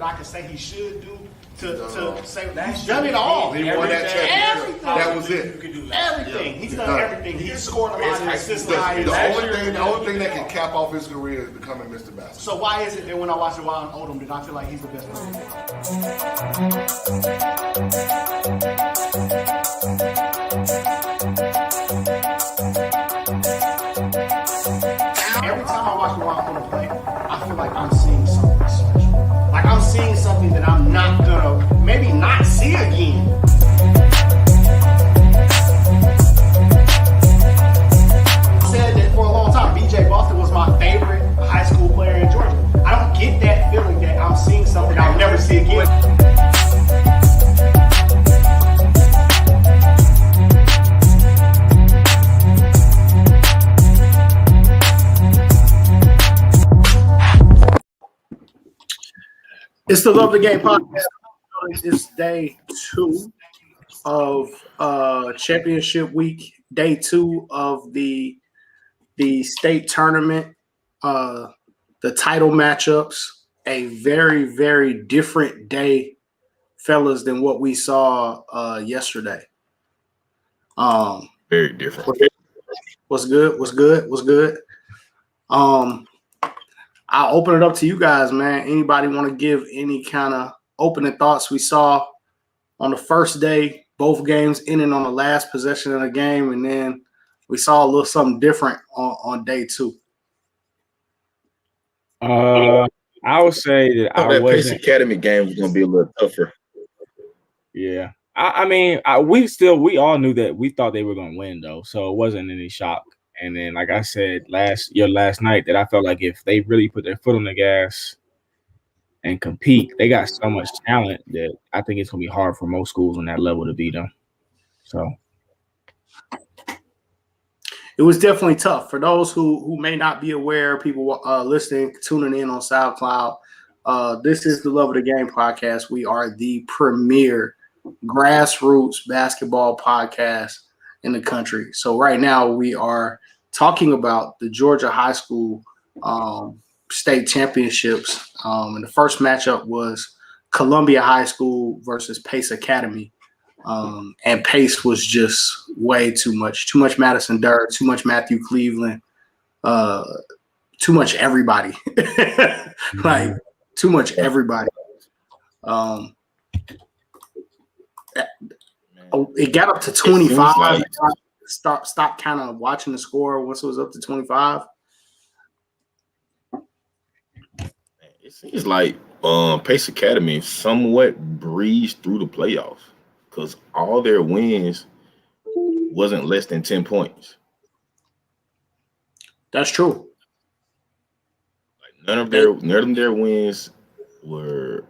that I can say he should do to say he's done it all. He won that championship. Everything. That was it. You can do everything. He's done everything. He's scored a lot of assists. The only thing that can cap off his career is becoming Mr. Basketball. So why is it that when I watch Ryan Odom, did I feel like he's the best player? Every time I watch Ryan Odom play, I feel like I'm seeing something special. Like I'm seeing something that I'm not gonna maybe not see again. I said that for a long time. BJ Boston was my favorite high school player in Georgia. I don't get that feeling that I'm seeing something I'll never see again. It's the Love the Game podcast. It's day 2 of championship week, day 2 of the state tournament, the title matchups. A very, very different day, fellas, than what we saw yesterday. Very different. What's good? I'll open it up to you guys, man. Anybody want to give any kind of opening thoughts? We saw on the first day, both games ending on the last possession of the game, and then we saw a little something different on day 2. I would say that that Pace Academy game was going to be a little tougher. Yeah. I mean, we all knew that. We thought they were going to win, though, so it wasn't any shock. And then, like I said last night, that I felt like if they really put their foot on the gas and compete, they got so much talent that I think it's going to be hard for most schools on that level to beat them. So it was definitely tough. For those who may not be aware, people listening, tuning in on SoundCloud, this is the Love of the Game podcast. We are the premier grassroots basketball podcast in the country. So right now we are talking about the Georgia high school state championships. And the first matchup was Columbia High School versus Pace Academy. And Pace was just way too much Madison Durr, too much Matthew Cleveland, too much everybody. Like too much everybody. It got up to 25. Stop kind of watching the score once it was up to 25. It seems like Pace Academy somewhat breezed through the playoffs because all their wins wasn't less than 10 points. That's true. Like none of their wins were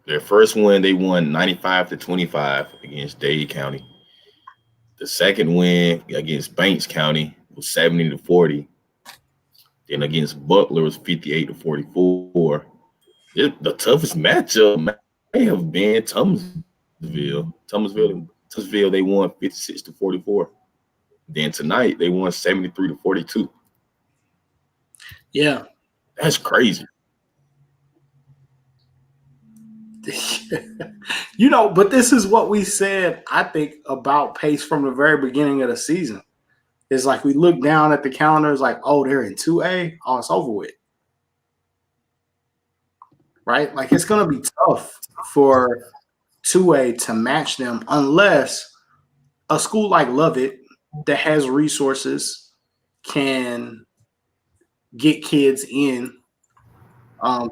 their first win. They won 95-25 against Dade County. The second win against Banks County was 70-40. Then against Butler was 58-44. The toughest matchup may have been Thomasville. Thomasville, they won 56-44. Then tonight they won 73-42. Yeah, that's crazy. But this is what we said, I think, about Pace from the very beginning of the season. It's like we look down at the calendar, it's like, oh, they're in 2A. Oh, it's over with. Right? Like, it's going to be tough for 2A to match them unless a school like Lovett that has resources can get kids in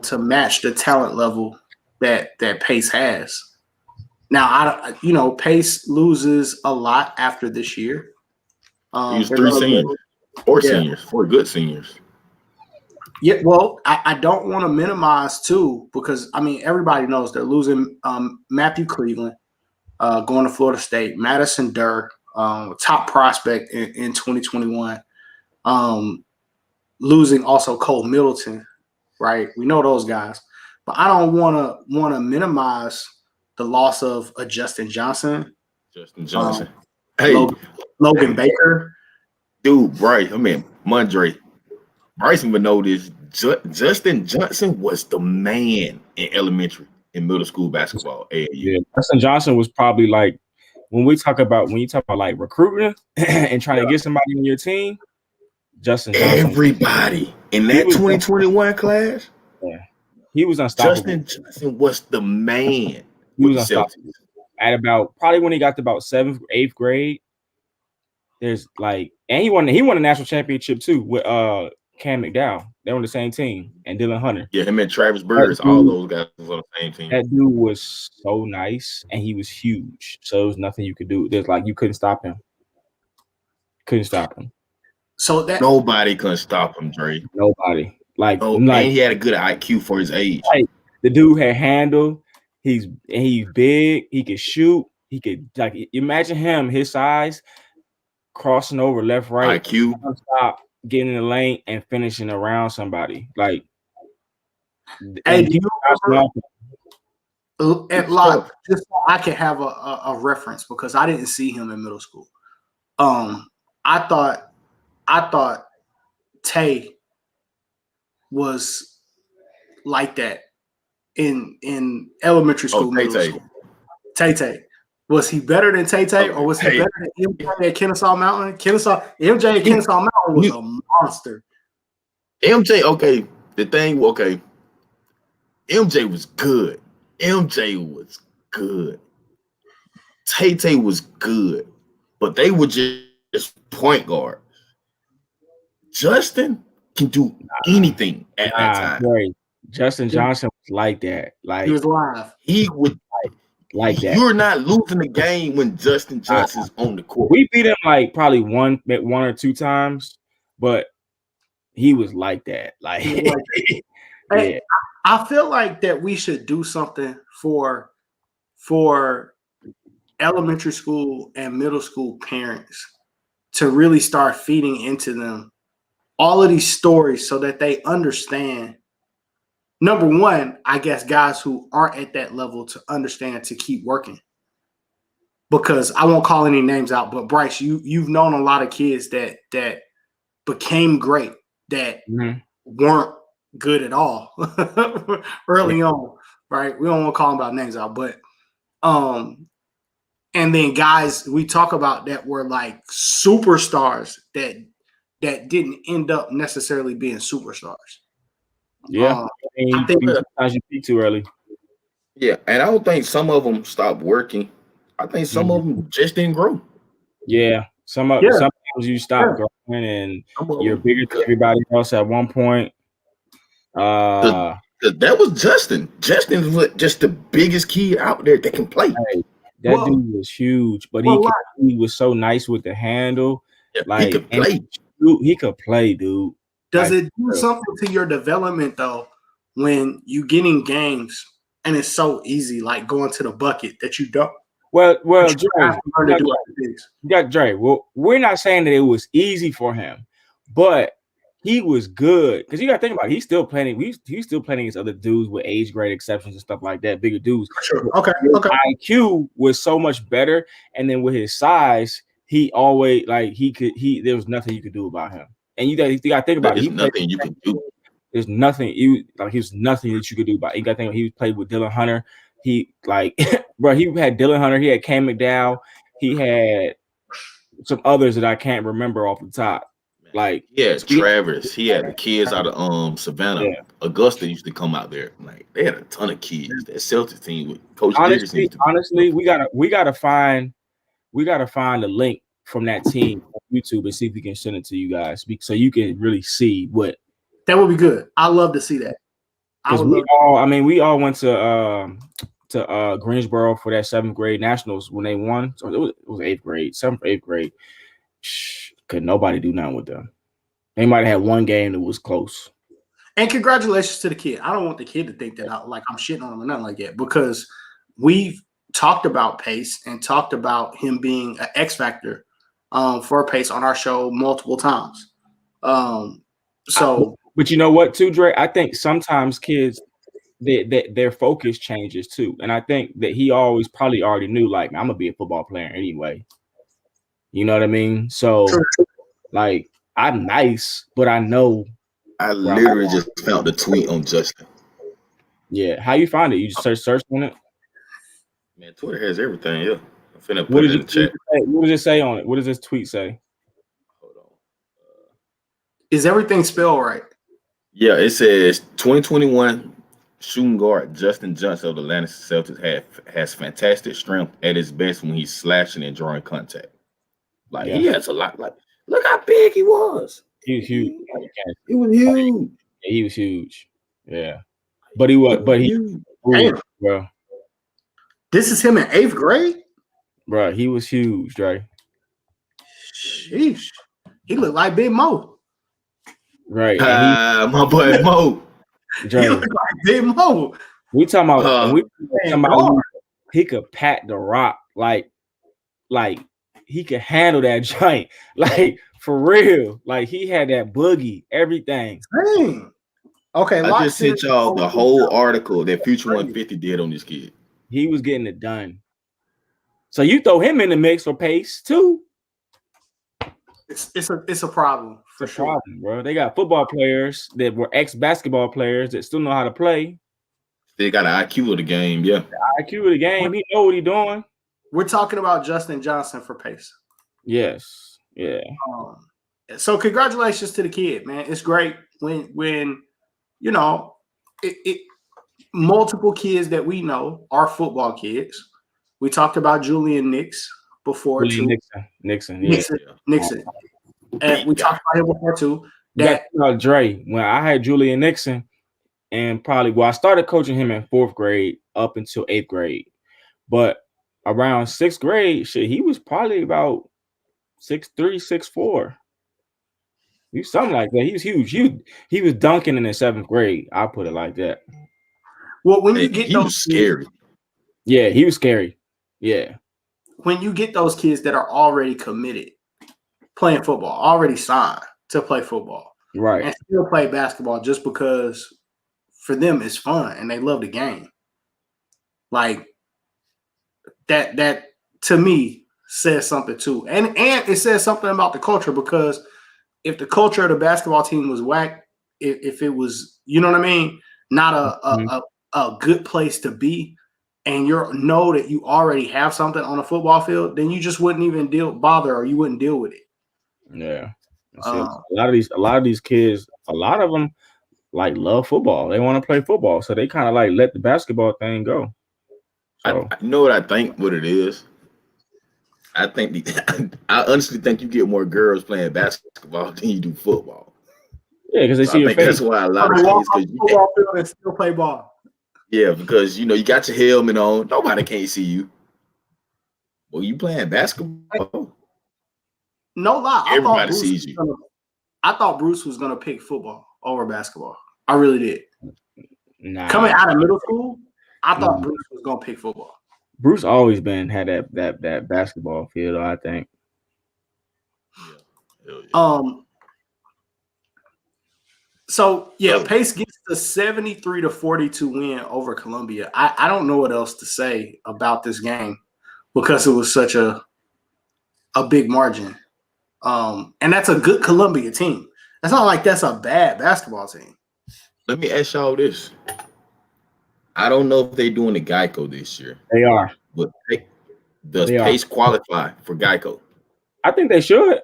to match the talent level that Pace has. Now, Pace loses a lot after this year. He's 3 seniors, 4 seniors, 4 good seniors. Yeah, well, I don't want to minimize too because everybody knows they're losing Matthew Cleveland, going to Florida State, Madison Durr, top prospect in 2021, losing also Cole Middleton, right? We know those guys. But I don't want to minimize the loss of Justin Johnson. Hey, Logan Baker. Dude, Mondre. Bryson would know this. Justin Johnson was the man in elementary. in middle school basketball. AAU. Yeah, Justin Johnson was probably like when you talk about like recruiting and trying to get somebody on your team. Justin Johnson, Everybody in that 2021 class, he was unstoppable. Justin Johnson was the man. He was unstoppable. At about probably when he got to about 7th, 8th grade. There's like, and he won a national championship too with Cam McDowell. They were on the same team, and Dylan Hunter. Yeah, him and Travis Burgess, all those guys was on the same team. That dude was so nice, and he was huge. So there was nothing you could do. There's like you couldn't stop him. Couldn't stop him. So that nobody couldn't stop him, Dre. Nobody. And he had a good IQ for his age. Like, the dude had handle. He's big. He could shoot. He could like imagine him, his size, crossing over left, right, IQ, stop, getting in the lane and finishing around somebody. Like, hey, do you remember, at Locke, just so I can have a reference because I didn't see him in middle school. I thought Tay was like that in elementary school, middle school. Tay. Was he better than Tay, or was he better than MJ at Kennesaw Mountain? MJ at Kennesaw Mountain was a monster. MJ, okay. The thing, okay. MJ was good. Tay was good, but they were just point guards. Justin can do anything at that time. Right. Justin Johnson was like that. Like, he was live. He would like that. You're not losing the game when Justin Johnson's on the court. We beat him like probably one or two times, but he was like that. Like, hey, I feel like that we should do something for elementary school and middle school parents to really start feeding into them all of these stories so that they understand. Number one, I guess guys who aren't at that level to understand to keep working. Because I won't call any names out, but Bryce, you've known a lot of kids that became great that weren't good at all early on, right? We don't want to call them about names out, but and then guys we talk about that were like superstars that didn't end up necessarily being superstars. Yeah, I think sometimes you peak too early. Yeah, and I don't think some of them stopped working. I think some of them just didn't grow. Yeah, sometimes you stop growing and you're bigger than everybody else at one point. That was Justin. Justin was just the biggest kid out there that can play. Hey, that dude was huge, but he was so nice with the handle. Yeah, like he could play. He could play, dude. Does it do something to your development though when you get in games and it's so easy, like going to the bucket that you don't? Well, Dre. Well, we're not saying that it was easy for him, but he was good because you got to think about it. He's still playing. He's still playing against other dudes with age grade exceptions and stuff like that, bigger dudes. Sure. Okay. IQ was so much better, and then with his size, he always there was nothing you could do about him. And you got to think about it. There's nothing you can do. There's nothing there's nothing that you could do about it. You got to think he played with Dylan Hunter. He bro, he had Dylan Hunter. He had Cam McDowell. He had some others that I can't remember off the top. Like, yes, Travis. He had the kids out of Savannah. Yeah. Augusta used to come out there. Like, they had a ton of kids. That Celtics team with Coach Dickerson. Honestly, we gotta find a link from that team on YouTube and see if we can send it to you guys so you can really see what. That would be good. I love to see that. Because we all went to Greensboro for that 7th grade nationals when they won. So it was 8th grade, 7th, 8th grade. Could nobody do nothing with them. They might have had one game that was close. And congratulations to the kid. I don't want the kid to think that I'm shitting on him or nothing like that because we've talked about Pace and talked about him being an X factor for Pace on our show multiple times. But you know what, too, Dre? I think sometimes kids, their focus changes too, and I think that he probably already knew, like, I'm gonna be a football player anyway. You know what I mean? So, like, I'm nice, but I know. I literally just found the tweet on Justin. Yeah. How you find it? You just search on it. Man, Twitter has everything. Yeah, I'm finna What put did it in the chat. what does it say on it? What does this tweet say? Hold on. Is everything spelled right? Yeah, it says 2021 shooting guard Justin Johnson of the Atlanta Celtics has fantastic strength at his best when he's slashing and drawing contact. Like Yeah. he has a lot. Like look how big he was. He was huge. He was huge. Yeah, he was huge. Yeah. But he was huge. Damn. bro. This is him in 8th grade? Bro, he was huge, Dre. Sheesh. He looked like Big Mo. Right. My boy Mo. Dre, He looked like Big Mo. we talking about and we talking about guard. he could pat the rock like he could handle that giant. Like for real. Like he had that boogie, everything. Dang. Okay, I just sent y'all the whole article that Future 150 did on this kid. He was getting it done. So you throw him in the mix for pace too. It's a problem for It's a sure. problem, bro. They got football players that were ex-basketball players that still know how to play. They got an IQ of the game, yeah. IQ of the game. He know what he's doing. We're talking about Justin Johnson for pace. Yes. Yeah. So congratulations to the kid, man. It's great when you know it multiple kids that we know are football kids. We talked about Julian Nix before too. Nixon. Yeah. Nixon. And we talked about him before too. That Dre, when I had Julian Nixon, and I started coaching him in 4th grade up until 8th grade. But around 6th grade, he was probably about 6'3", 6'4". He was something like that. He was huge. He was dunking in the 7th grade. I'll put it like that. Well, when you get he those was scary. Yeah, he was scary. Yeah. When you get those kids that are already committed, playing football, already signed to play football, right, and still play basketball just because for them it's fun and they love the game. Like that to me says something too. And it says something about the culture, because if the culture of the basketball team was whack, if it was, you know what I mean, not a good place to be, and you know that you already have something on a football field, then you just wouldn't even bother, or you wouldn't deal with it. Yeah. A lot of these kids, a lot of them like love football. They want to play football, so they kind of like let the basketball thing go. So I know what I think. What it is, I think I honestly think you get more girls playing basketball than you do football. Yeah, because they see your face. That's why a lot of kids football field and still play ball. Yeah, because you got your helmet on, nobody can't see you. Well, you playing basketball. No lie, everybody sees you. I thought Bruce was gonna pick football over basketball. I really did. Nah. Coming out of middle school, I thought Bruce was gonna pick football. Bruce always had that basketball feel, I think. Yeah. So yeah, Pace gets the 73-42 win over Columbia. I don't know what else to say about this game because it was such a big margin. And that's a good Columbia team. That's not like that's a bad basketball team. Let me ask y'all this. I don't know if they're doing the Geico this year. They are. But does Pace qualify for Geico? I think they should.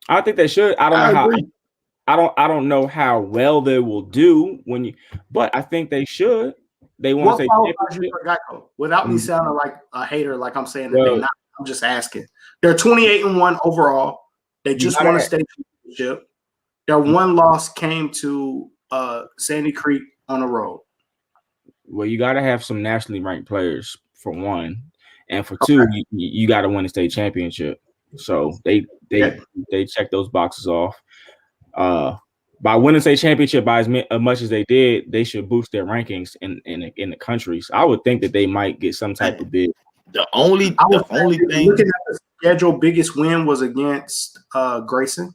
I think they should. I don't know how well they will do but I think they should. They want to say for Geico without me sounding like a hater, like I'm saying that they're not. I'm just asking. They're 28-1 overall. They just won a state championship. Their one loss came to Sandy Creek on the road. Well, you got to have some nationally ranked players for one, and for two, you got to win a state championship. So they check those boxes off. By winning state championship by as much as they did, they should boost their rankings in the countries. I would think that they might get some type of bid. The only thing looking at the schedule, biggest win was against Grayson.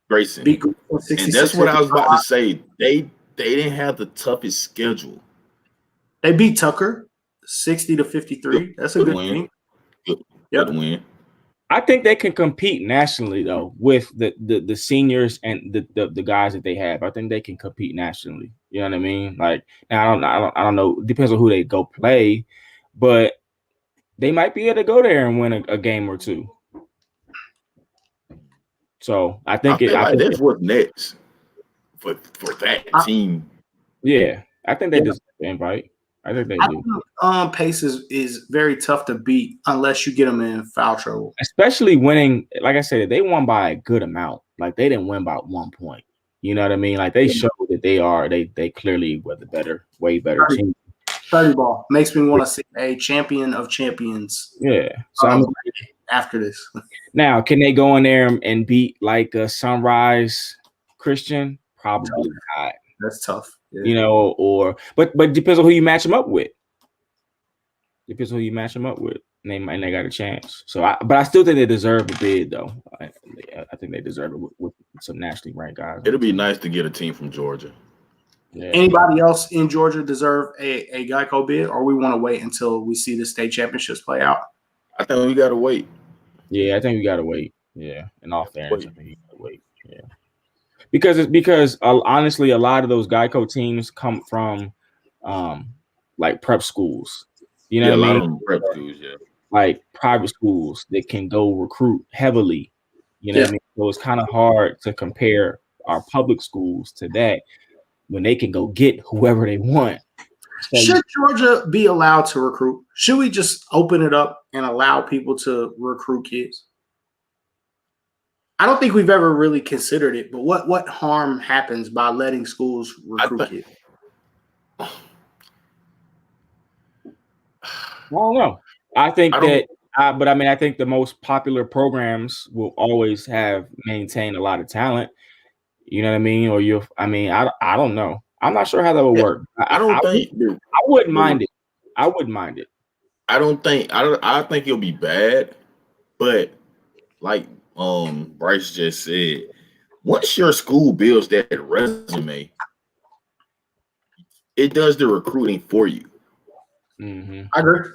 Beat Grayson, and that's what I was about to say. They didn't have the toughest schedule. They beat Tucker 60-53. That's a good win. Good win. I think they can compete nationally though with the seniors and the guys that they have. I think they can compete nationally. You know what I mean? Like now, I don't know. It depends on who they go play, but they might be able to go there and win a game or two. So I think that's what's next for that team. Yeah, I think they deserve the invite. I think they do. Think, Pace is very tough to beat unless you get them in foul trouble. Especially winning, like I said, they won by a good amount. Like they didn't win by 1 point. You know what I mean? Like they showed that they clearly were the way better team. 30 ball makes me want to see a champion of champions. Yeah. So after this. Now, can they go in there and beat like a Sunrise Christian? Probably not. That's tough. Yeah. You know, but depends on who you match them up with. Depends on who you match them up with, and they got a chance. So, I still think they deserve a bid, though. I think they deserve it with some nationally ranked guys. It'll be nice to get a team from Georgia. Yeah. Anybody else in Georgia deserve a Geico bid, or we want to wait until we see the state championships play out? I think we gotta wait. Yeah, I think we gotta wait. Yeah, in all fairness, I think we gotta wait. Yeah. Because honestly, a lot of those Geico teams come from like prep schools. You know what I mean? Prep schools, yeah. Like private schools that can go recruit heavily. You know what I mean? So it's kind of hard to compare our public schools to that when they can go get whoever they want. Should Georgia be allowed to recruit? Should we just open it up and allow people to recruit kids? I don't think we've ever really considered it, but what harm happens by letting schools recruit kids? I don't know. I think I think the most popular programs will always have maintained a lot of talent. You know what I mean? Or I don't know. I'm not sure how that would work. I wouldn't mind it. I wouldn't mind it. I think it'll be bad, but like Bryce just said, once your school builds that resume, it does the recruiting for you. Mm-hmm. I agree.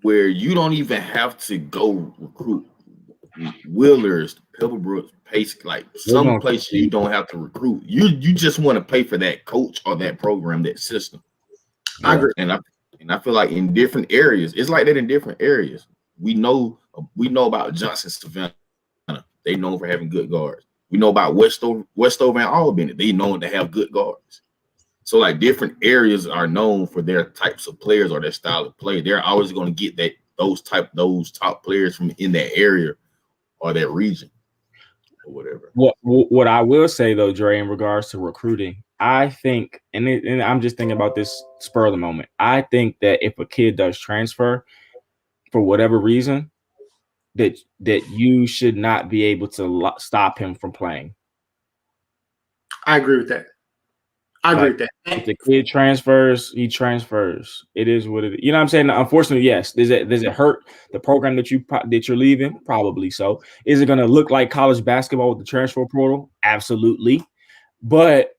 Where you don't even have to go recruit Wheelers, Pebblebrook, Pace, like some places you don't have to recruit. You just want to pay for that coach or that program, that system. I agree. And I feel like in different areas, it's like that in different areas. We know about Johnson Savannah. They known for having good guards. We know about Westover and Albany. They known to have good guards. So like different areas are known for their types of players or their style of play. They're always going to get those top players from in that area or that region or whatever. What I will say though, Dre, in regards to recruiting, I think, and I'm just thinking about this spur of the moment. I think that if a kid does transfer for whatever reason, that you should not be able to stop him from playing. I agree with that. I agree with that. If the kid transfers, he transfers. It is what it is. You know what I'm saying? Unfortunately, yes. Does it hurt the program that you're leaving? Probably so. Is it going to look like college basketball with the transfer portal? Absolutely. But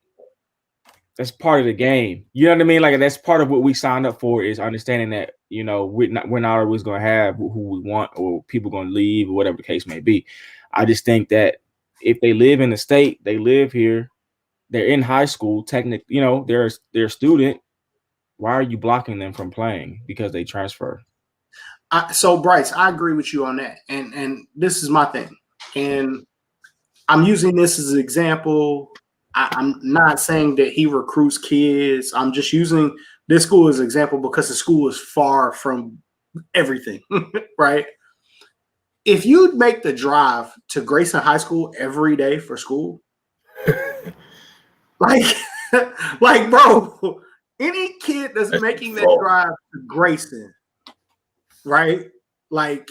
that's part of the game. You know what I mean? Like that's part of what we signed up for is understanding that, you know, we're not always going to have who we want or people going to leave or whatever the case may be. I just think that if they live in the state, they live here, they're in high school, technically, you know, they're a student. Why are you blocking them from playing? Because they transfer. So Bryce, I agree with you on that. And this is my thing. And I'm using this as an example. I'm not saying that he recruits kids. I'm just using this school as an example because the school is far from everything, right? If you make the drive to Grayson High School every day for school, like, bro, any kid that's making that drive to Grayson, right? Like,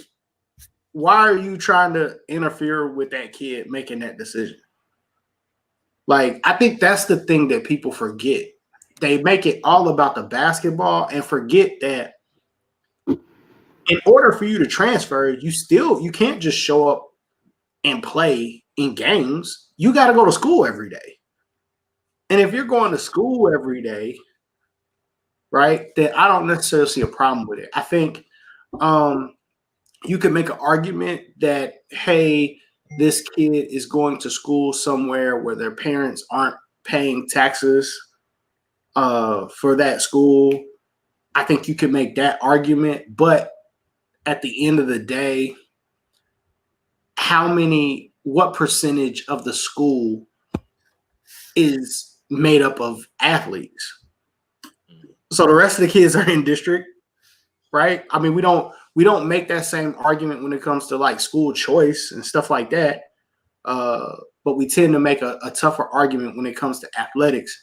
why are you trying to interfere with that kid making that decision? Like, I think that's the thing that people forget. They make it all about the basketball and forget that in order for you to transfer, you can't just show up and play in games. You got to go to school every day. And if you're going to school every day, right, then I don't necessarily see a problem with it. I think you can make an argument that, hey, this kid is going to school somewhere where their parents aren't paying taxes for that school. I think you can make that argument, but at the end of the day, what percentage of the school is made up of athletes? So the rest of the kids are in district, right? I mean, we don't make that same argument when it comes to like school choice and stuff like that. But we tend to make a tougher argument when it comes to athletics.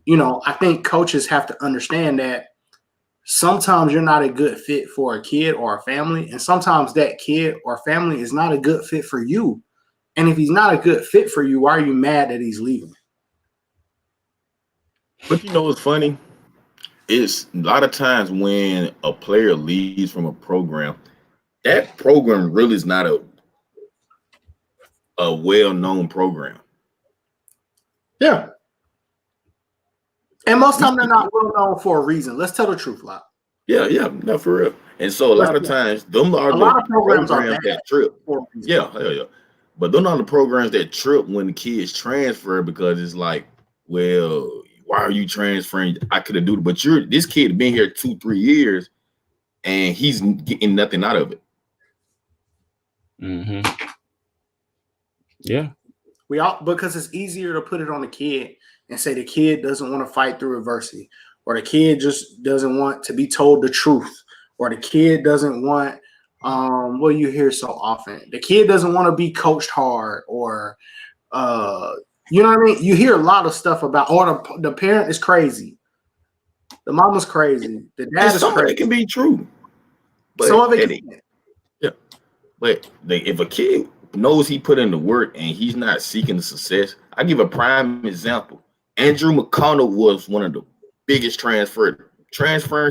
You know, I think coaches have to understand that sometimes you're not a good fit for a kid or a family, and sometimes that kid or family is not a good fit for you. And if he's not a good fit for you, why are you mad that he's leaving? But you know what's funny? It's a lot of times when a player leaves from a program, that program really is not a well-known program. Yeah. And most times they're not well known for a reason. Let's tell the truth, Locke. Yeah, no, for real. And so a lot of times, them are a lot of programs are bad that trip. for a reason. Yeah. But them are the programs that trip when the kids transfer, because it's like, well, why are you transferring? I could have do it, but this kid been here 2-3 years, and he's getting nothing out of it. Mm-hmm. Yeah. Because it's easier to put it on the kid and say the kid doesn't want to fight through adversity, or the kid just doesn't want to be told the truth, or the kid doesn't want what you hear so often. The kid doesn't want to be coached hard, or you know what I mean? You hear a lot of stuff about, or the parent is crazy, the mama's crazy, the dad is crazy. It can be true, but some of it can. Yeah, but if a kid knows he put in the work and he's not seeking the success, I give a prime example. Andrew McConnell was one of the biggest transferring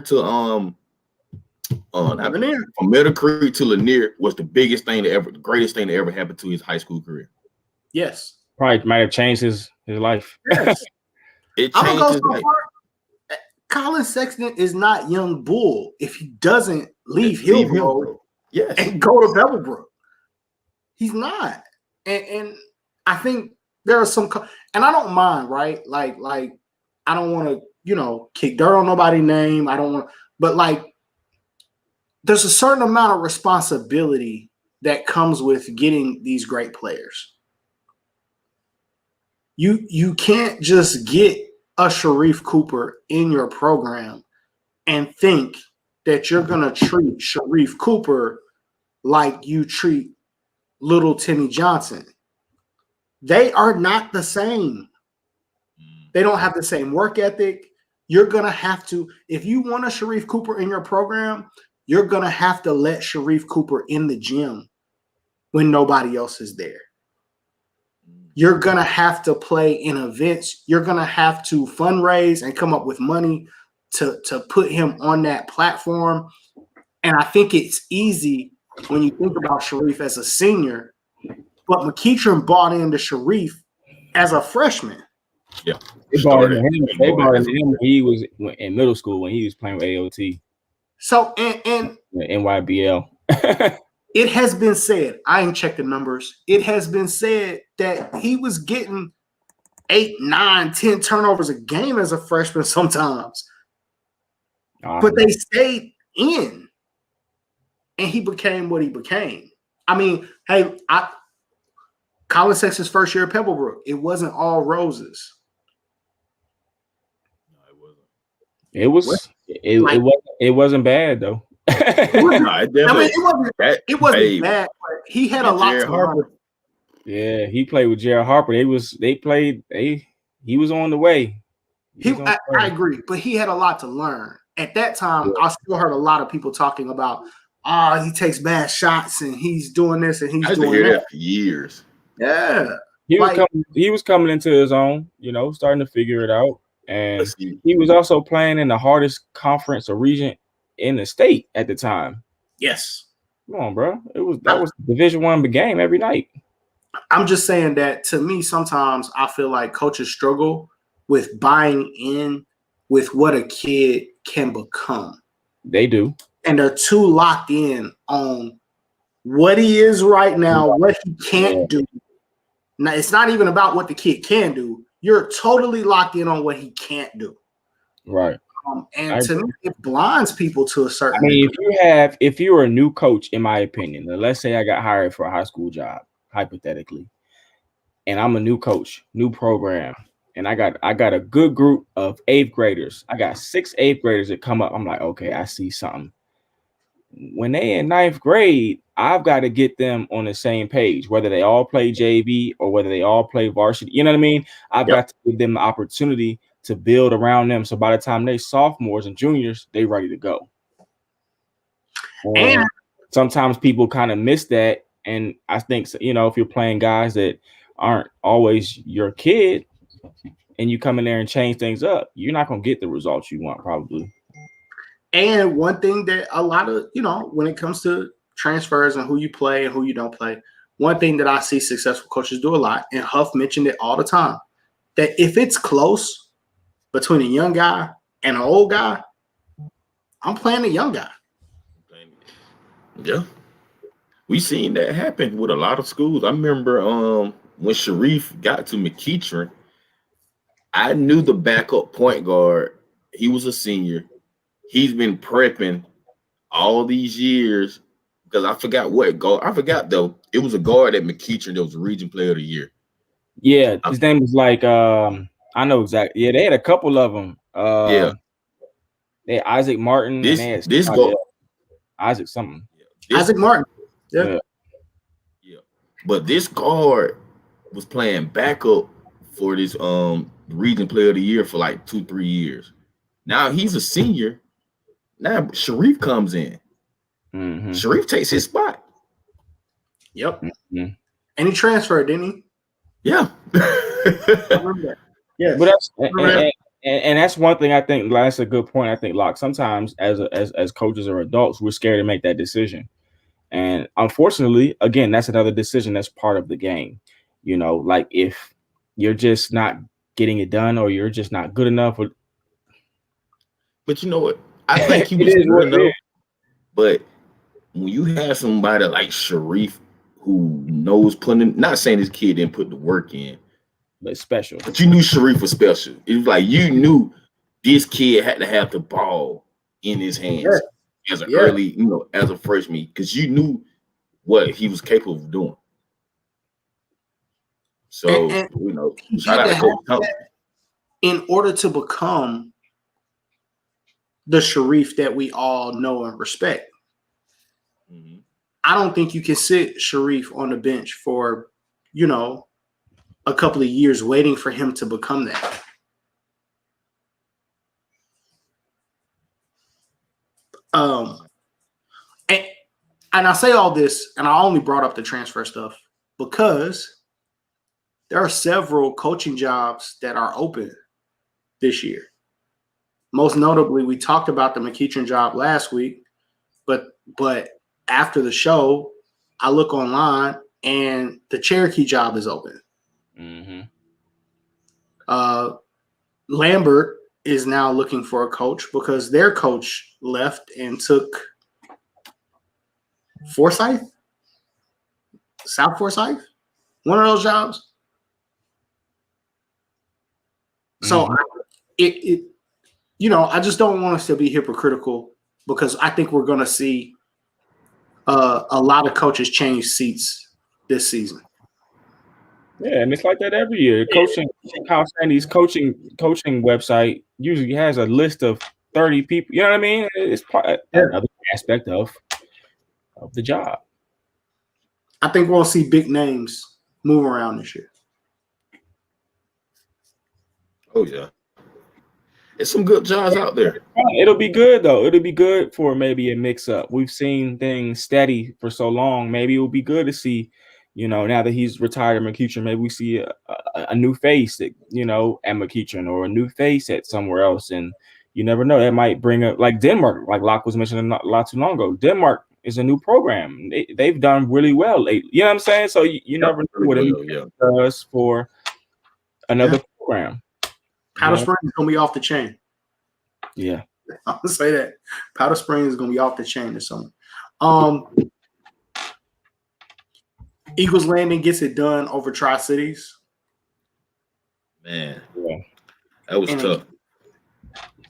to Lanier. from Middle Creek to Lanier was the greatest thing that ever happened to his high school career. Yes. Probably might have changed his life. Yes. It I'm changed gonna go his so life. far. Colin Sexton is not young bull if he doesn't leave Hillsborough Yes. and go to Bevelbrook. He's not. And I think there are some, and I don't mind, right? Like I don't want to, kick dirt on nobody's name. I don't want, but like, there's a certain amount of responsibility that comes with getting these great players. You can't just get a Sharife Cooper in your program and think that you're going to treat Sharife Cooper like you treat little Timmy Johnson. They are not the same. They don't have the same work ethic. You're going to have to, if you want a Sharife Cooper in your program, you're going to have to let Sharife Cooper in the gym when nobody else is there. You're going to have to play in events. You're going to have to fundraise and come up with money to put him on that platform. And I think it's easy when you think about Sharife as a senior, but McEachern bought into Sharife as a freshman. Yeah. They bought into him when he was in middle school, when he was playing with AOT. So, and NYBL. It has been said, I ain't checked the numbers. It has been said that he was getting 8, 9, 10 turnovers a game as a freshman sometimes. But they stayed in, and he became what he became. I mean, hey, Colin Sexton's first year at Pebblebrook, it wasn't all roses. No, it wasn't bad though. It wasn't bad, but he had a lot to learn. Yeah, he played with Jared Harper. He was on the way. I agree, but he had a lot to learn. At that time, I still heard a lot of people talking about, he takes bad shots and he's doing this and he's doing that for years. Yeah. He was coming into his own, starting to figure it out. And he was also playing in the hardest conference or region in the state at the time. Yes. Come on, bro. That was Division I game every night. I'm just saying that, to me, sometimes I feel like coaches struggle with buying in with what a kid can become. They do. and they're too locked in on what he is right now, what he can't do. Now, it's not even about what the kid can do. You're totally locked in on what he can't do. Right. And to me, it blinds people to a certain. I mean, if you're a new coach, in my opinion, let's say I got hired for a high school job, hypothetically, and I'm a new coach, new program, and I got a good group of 8th graders. I got 6 8th graders that come up. I'm like, okay, I see something. When they in 9th grade, I've got to get them on the same page, whether they all play JV or whether they all play varsity. You know what I mean? I've got to give them the opportunity to build around them. So by the time they sophomores and juniors, they ready to go. And sometimes people kind of miss that. And I think, you know, if you're playing guys that aren't always your kid and you come in there and change things up, you're not going to get the results you want probably. And one thing that a lot of, you know, when it comes to transfers and who you play and who you don't play, one thing that I see successful coaches do a lot, and Huff mentioned it all the time, that if it's close between a young guy and an old guy, I'm playing the young guy. Yeah. We seen that happen with a lot of schools. I remember when Sharif got to McEachern, I knew the backup point guard. He was a senior. He's been prepping all these years because I forgot what guard. I forgot though. It was a guard at McEachern that was a region player of the year. Yeah, his name was like I know exactly. Yeah, they had a couple of them. Yeah, they had Isaac Martin. This guard, Isaac something. Isaac Martin. Yeah. But this guard was playing backup for this region player of the year for like 2-3 years. Now he's a senior. Now Sharif comes in. Mm-hmm. Sharif takes his spot. Yep. Mm-hmm. And he transferred, didn't he? Yeah. I remember that. Yeah. But that's one thing I think. That's a good point. I think, Locke. Sometimes as coaches or adults, we're scared to make that decision. And unfortunately, again, that's another decision that's part of the game. You know, like if you're just not getting it done or you're just not good enough. But you know what? I think he was good enough. But when you have somebody like Sharif who knows not saying his kid didn't put the work in, but special. But you knew Sharif was special. It was like you knew this kid had to have the ball in his hands as an early, you know, as a freshman, because you knew what he was capable of doing. So, you know, shout out to Coach Thompson. In order to become the Sharif that we all know and respect, I don't think you can sit Sharif on the bench for, you know, a couple of years waiting for him to become that. And I say all this, and I only brought up the transfer stuff because there are several coaching jobs that are open this year. Most notably, we talked about the McEachern job last week, but after the show, I look online and the Cherokee job is open. Mm-hmm. Lambert is now looking for a coach because their coach left and took South Forsyth, one of those jobs. So you know, I just don't want us to be hypocritical because I think we're going to see a lot of coaches change seats this season. Yeah, and it's like that every year. Coaching, Kyle Sandy's coaching website usually has a list of 30 people. You know what I mean? It's part another aspect of the job. I think we'll see big names move around this year. Oh yeah, there's some good jobs out there. It'll be good though. It'll be good for maybe a mix-up. We've seen things steady for so long. Maybe it'll be good to see. You know, now that he's retired at McEachern, maybe we see a new face at, you know, at McEachern or a new face at somewhere else. And you never know. That might bring up like Denmark, like Locke was mentioning not too long ago. Denmark is a new program. They've done really well lately. You know what I'm saying? So you never know what it does for another program. Powder Springs is going to be off the chain. Yeah. I'm gonna say that Powder Springs is gonna be off the chain this summer. Eagles Landing gets it done over Tri-Cities. Man, Yeah. that was tough.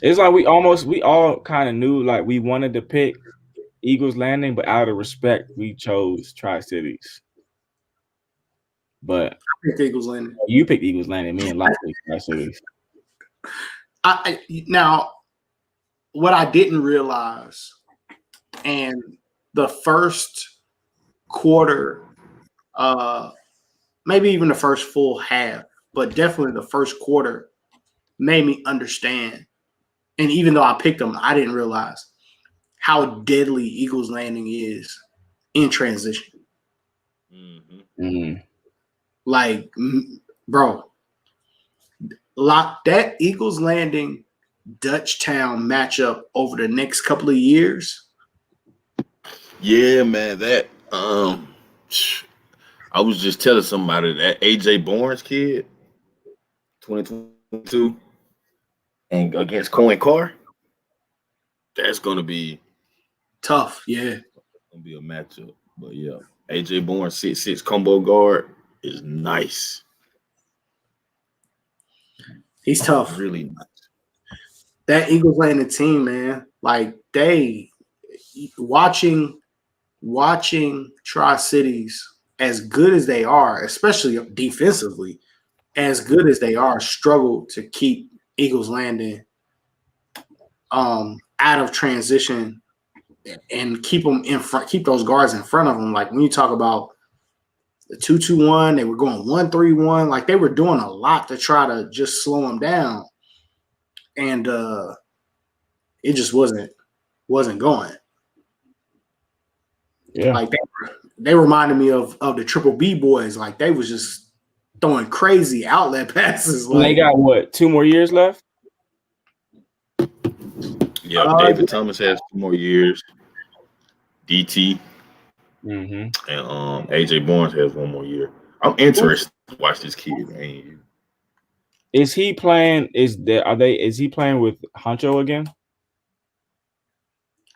It's like we all kind of knew like we wanted to pick Eagles Landing, but out of respect, we chose Tri-Cities. But I picked Eagles Landing. you picked Eagles Landing, me and Locke picked Tri-Cities. Now, what I didn't realize, and the first quarter, maybe even the first full half, but definitely the first quarter made me understand. And even though I picked them, I didn't realize how deadly Eagles Landing is in transition. Like, bro, that Eagles Landing Dutchtown matchup over the next couple of years. Yeah, man. That I was just telling somebody that AJ Barnes kid, 2022, and against Cohen Carr, that's gonna be Tough, yeah. Gonna be a matchup. But yeah, AJ Barnes 6'6" combo guard is nice. He's tough. Really nice. That Eagles Landing team, man, like they watching Tri-Cities as good as they are, especially defensively, as good as they are, struggle to keep Eagles Landing out of transition and keep them in front, keep those guards in front of them. Like when you talk about the 2-2-1, they were going 1-3-1, like they were doing a lot to try to just slow them down. And it just wasn't going. Yeah, like they reminded me of the Triple B boys. Like they was just throwing crazy outlet passes. Like, they got what, 2 more years left? Yeah, David Thomas has 2 more years. DT and AJ Barnes has 1 more year. I'm interested to watch this kid, man. Is he playing? Is he playing with Honcho again?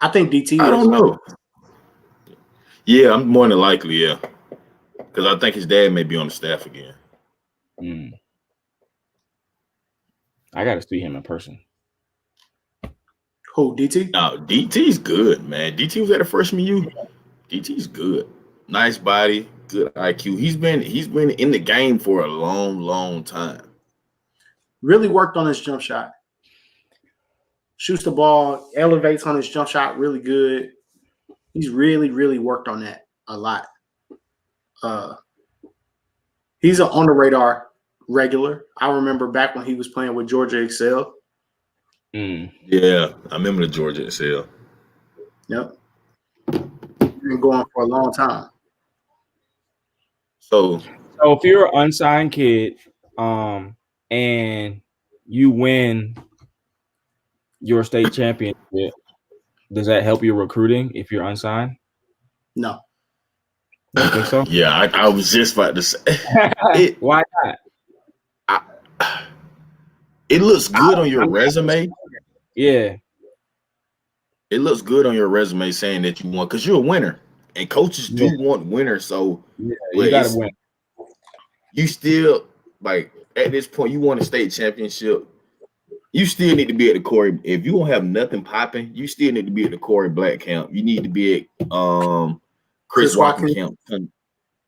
I think DT. I don't know. Yeah, I'm more than likely, yeah. Because I think his dad may be on the staff again. I got to see him in person. Who, DT? No, DT's good, man. DT was at a freshman U. DT's good. Nice body, good IQ. He's been in the game for a long, long time. Really worked on his jump shot. Shoots the ball, elevates on his jump shot really good. He's really, really worked on that a lot. He's an on the radar regular. I remember back when he was playing with Georgia Excel. Yeah, I remember the Georgia Excel. Yep. Been going for a long time. So if you're an unsigned kid, and you win your state championship, does that help your recruiting if you're unsigned? No. I think so. Yeah, I was just about to say. Why not? It looks good on your resume. Yeah. It looks good on your resume saying that you won because you're a winner. And coaches do want winners. So you gotta win. You still, like, at this point, you won a state championship. You still need to be at the Corey. If you don't have nothing popping, you still need to be at the Corey Black camp. You need to be at Chris Watkins camp.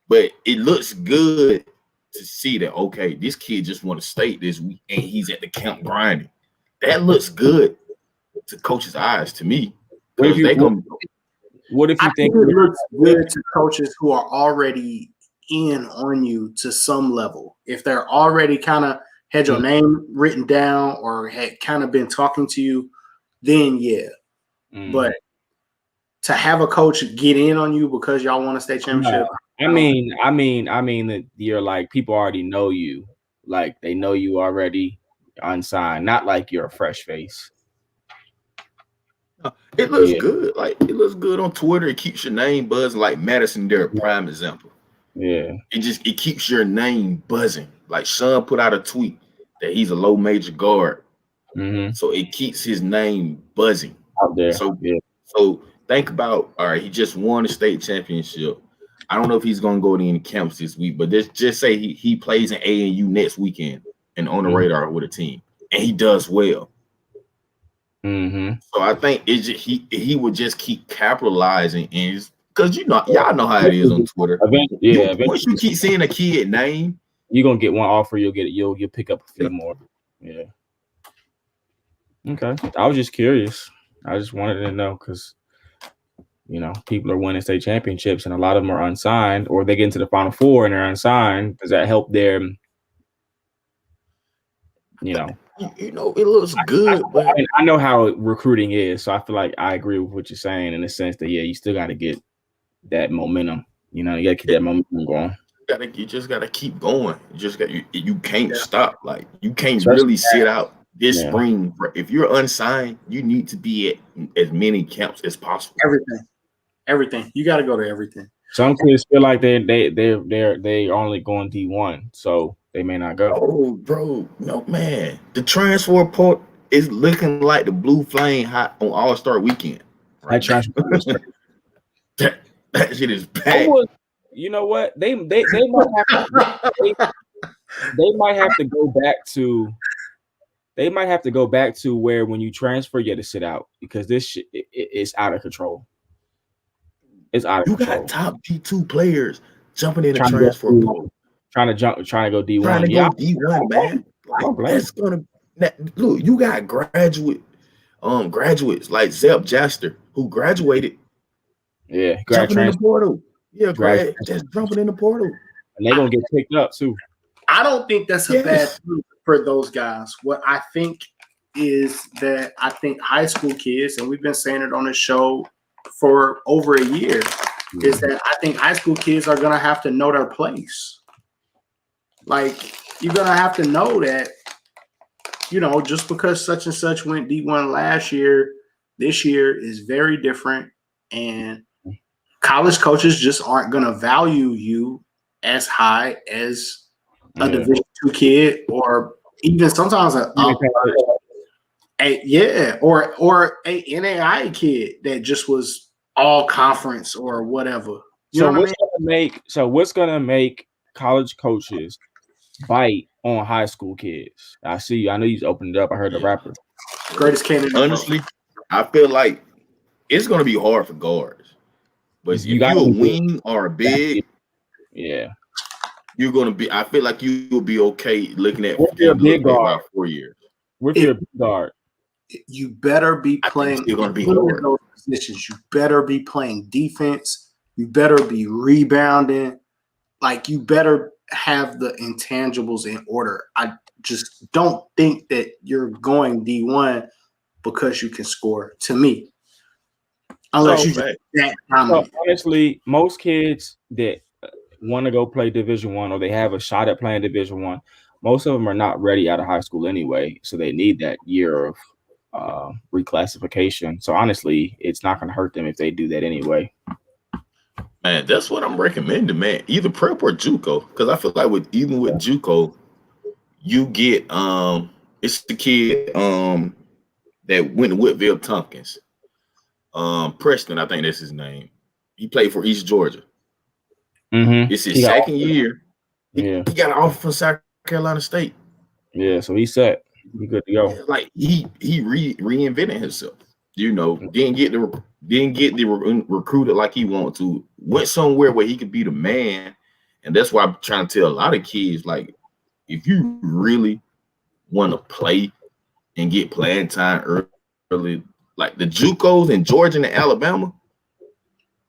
But it looks good to see that, okay, this kid just won a state this week and he's at the camp grinding. That looks good to coaches' eyes to me. What if you think it looks good to coaches who are already in on you to some level? If they're already kind of had your name written down or had kind of been talking to you, then yeah. But to have a coach get in on you because y'all won a state championship. I mean that you're like people already know you, like they know you already unsigned, not like you're a fresh face. It looks good. Like it looks good on Twitter. It keeps your name buzzing. Like Madison, they're a prime example. Yeah, it keeps your name buzzing. Like Sean put out a tweet that he's a low major guard. So it keeps his name buzzing out there. So think about, all right, he just won a state championship. I don't know if he's gonna go to any camps this week, but just say he plays in ANU next weekend and on the radar with a team, and he does well. So I think he would just keep capitalizing, and because y'all know how it is on Twitter. Once you keep seeing a kid name, you're gonna get one offer. You'll pick up a few more. Yeah. Okay. I was just curious. I just wanted to know because people are winning state championships and a lot of them are unsigned, or they get into the Final Four and they're unsigned. Does that help them? it looks good. But I know how recruiting is, so I feel like I agree with what you're saying in the sense that you still got to get that momentum. You got to keep that momentum going. You just gotta keep going. You can't stop. Like you can't really sit out this spring. If you're unsigned, you need to be at as many camps as possible. Everything. You got to go to everything. Some kids feel like they only going D1, so they may not go. Oh, bro, no man. The transfer port is looking like the blue flame hot on All-Star Weekend. Right? That shit is bad. You know what? They might have to go back to. They might have to go back to where when you transfer, you have to sit out because this shit is out of control. It's out of control. You got top D2 players jumping in the transfer portal. Trying to go D1. Trying to go D1, man. That's gonna look. You got graduates like Zeb Jaster who graduated. Yeah, jumping in the portal. Yeah, just jumping in the portal, and they're gonna get picked up too. I don't think that's a bad thing for those guys. What I think is that I think high school kids, and we've been saying it on the show for over a year, is that I think high school kids are gonna have to know their place. Like you're gonna have to know that, just because such and such went D1 last year, this year is very different, and college coaches just aren't gonna value you as high as a Division II kid, or even sometimes a NAI kid that just was all conference or whatever. What's gonna make college coaches bite on high school kids? I know you opened it up. I heard the rapper. Greatest candidate. Honestly, I feel like it's gonna be hard for guards. But if you're a wing or a big, you're gonna be. I feel like you'll be okay looking at a big guard 4 years. If you're a big guard, you better be playing those positions. You better be playing defense. You better be rebounding. Like you better have the intangibles in order. I just don't think that you're going D1 because you can score. To me. Unless honestly, most kids that want to go play Division I or they have a shot at playing Division I, most of them are not ready out of high school anyway, so they need that year of reclassification. So honestly, it's not going to hurt them if they do that anyway. Man, that's what I'm recommending, man. Either prep or JUCO, because I feel like with JUCO, you get it's the kid that went to Whitfield Tompkins. Preston, I think that's his name. He played for East Georgia. It's his second year. He got an offer from South Carolina State. Yeah, so he's set. He good to go. Like he reinvented himself. Didn't get recruited like he wanted to. Went somewhere where he could be the man, and that's why I'm trying to tell a lot of kids, like, if you really want to play and get playing time early. Like the JUCOs in Georgia and Alabama,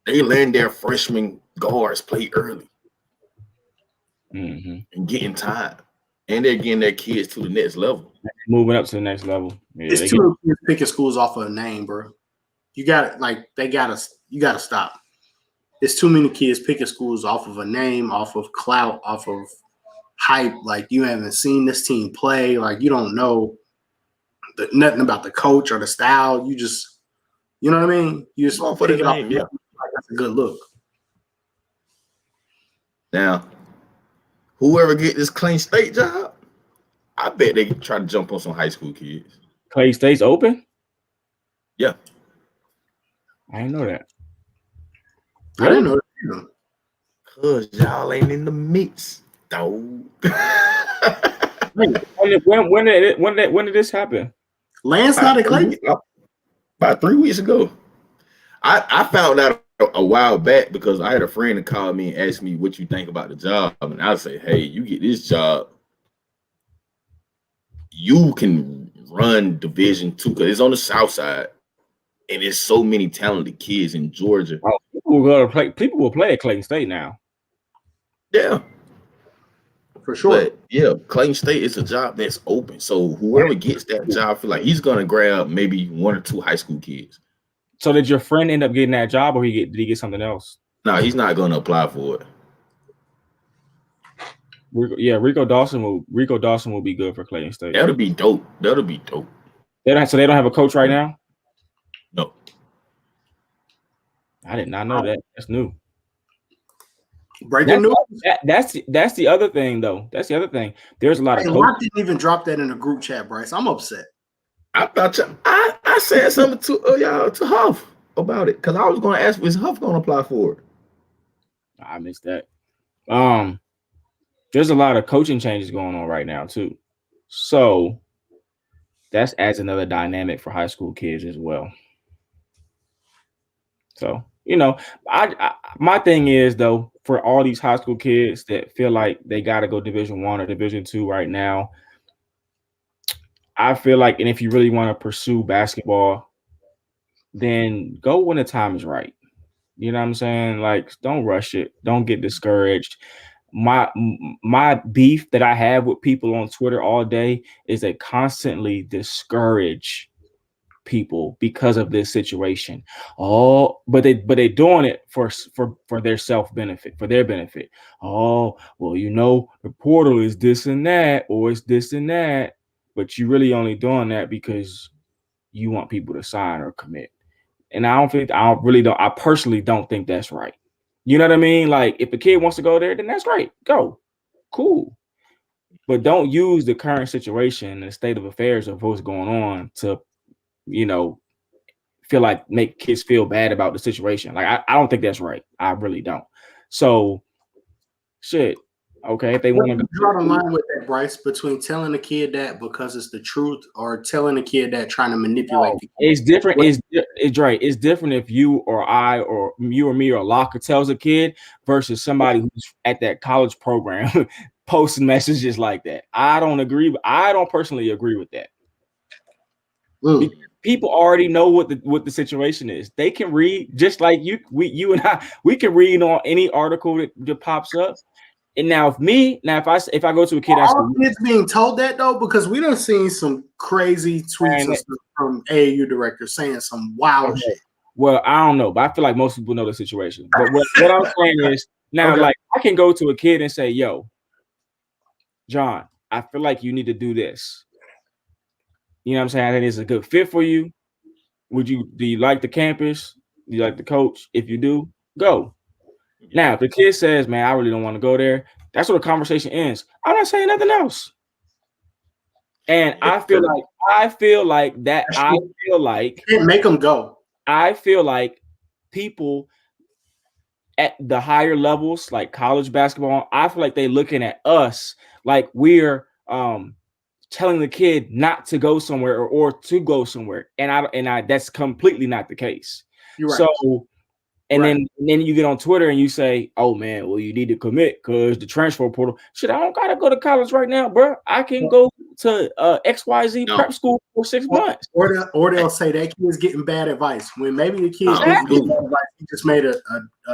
they learn their freshman guards play early and getting time. And they're getting their kids to the next level. Moving up to the next level. Yeah, it's too many kids picking schools off of a name, bro. You gotta stop. It's too many kids picking schools off of a name, off of clout, off of hype. Like you haven't seen this team play. Like you don't know nothing about the coach or the style. You just, you know what I mean? You just pick it off. Yeah, that's a good look. Now, whoever get this Clean State job, I bet they try to jump on some high school kids. Clay State's open? Yeah. I didn't know that. I didn't know that either. Cause y'all ain't in the mix, dog. When did this happen? Lance not at Clay. About 3 weeks ago. I found out a while back because I had a friend that called me and asked me what you think about the job. And I say, hey, you get this job, you can run Division II because it's on the south side. And there's so many talented kids in Georgia. Oh, people will play at Clayton State now. Yeah. For sure. But yeah, Clayton State is a job that's open. So whoever gets that job, I feel like he's gonna grab maybe 1 or 2 high school kids. So did your friend end up getting that job, or did he get something else? No, he's not gonna apply for it. Rico Dawson will be good for Clayton State. That'll be dope. So they don't have a coach right now? No. I did not know that. That's new. Breaking news. That's the other thing, though. That's the other thing. There's a lot of Mark didn't even drop that in a group chat, Bryce. I'm upset. I thought I said something to y'all to Huff about it because I was going to ask, is Huff going to apply for it? I missed that. There's a lot of coaching changes going on right now too, so that adds another dynamic for high school kids as well. So my thing is though, for all these high school kids that feel like they got to go Division I or Division II right now, I feel like, and if you really want to pursue basketball, then go when the time is right. You know what I'm saying? Like, don't rush it. Don't get discouraged. My beef that I have with people on Twitter all day is they constantly discourage people because of this situation. Oh, but they're doing it for their self-benefit, for their benefit. Oh, well, the portal is this and that, or it's this and that, but you really only doing that because you want people to sign or commit. And I personally don't think that's right. You know what I mean? Like, if a kid wants to go there, then that's great. Go. Cool. But don't use the current situation and the state of affairs of what's going on to, feel like make kids feel bad about the situation. Like, I don't think that's right. I really don't. So, shit. Okay, if they want to draw the line with that, Bryce, between telling a kid that because it's the truth or telling a kid that trying to manipulate the kid. It's different. It's right. It's different if you or I or you or me or Locker tells a kid versus somebody who's at that college program posting messages like that. I don't personally agree with that. People already know what the situation is. They can read, just like you and I. We can read on any article that pops up. And now, if I go to a kid, all kids being told that though, because we done seen some crazy tweets and stuff from AAU directors saying some wild shit. Well, I don't know, but I feel like most people know the situation. But what I'm saying is now, like, I can go to a kid and say, "Yo, John, I feel like you need to do this. You know what I'm saying? I think it's a good fit for you. Do you like the campus? Do you like the coach? If you do, go." Now, if the kid says, "Man, I really don't want to go there," that's where the conversation ends. I'm not saying nothing else. And I feel like make them go. I feel like people at the higher levels, like college basketball, I feel like they're looking at us like we're telling the kid not to go somewhere or to go somewhere. And I that's completely not the case. You're right. So then you get on Twitter and you say, "Oh man, well, you need to commit because the transfer portal." Shit, I don't gotta go to college right now, bro. I can go to XYZ prep school for 6 months. Or they'll say that kid's getting bad advice when maybe the kid's getting bad advice. He just made a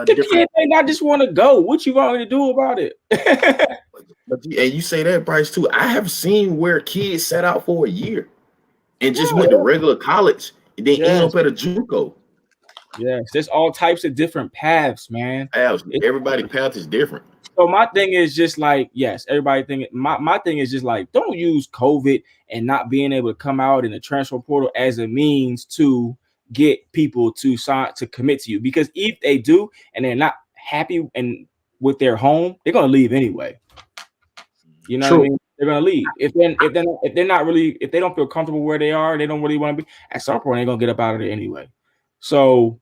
different. Kid may not just want to go. What you want me to do about it? And you say that, Bryce, too. I have seen where kids sat out for a year and just went to regular college and then end up at a JUCO. Yes, there's all types of different paths, man. Everybody's path is different. So my thing is just like, yes, my thing is just like, don't use COVID and not being able to come out in the transfer portal as a means to get people to sign to commit to you. Because if they do and they're not happy and with their home, they're gonna leave anyway. You know what I mean? they're gonna leave. If they're not really, if they don't feel comfortable where they are, they don't really want to be. At some point, they're gonna get up out of there anyway. So,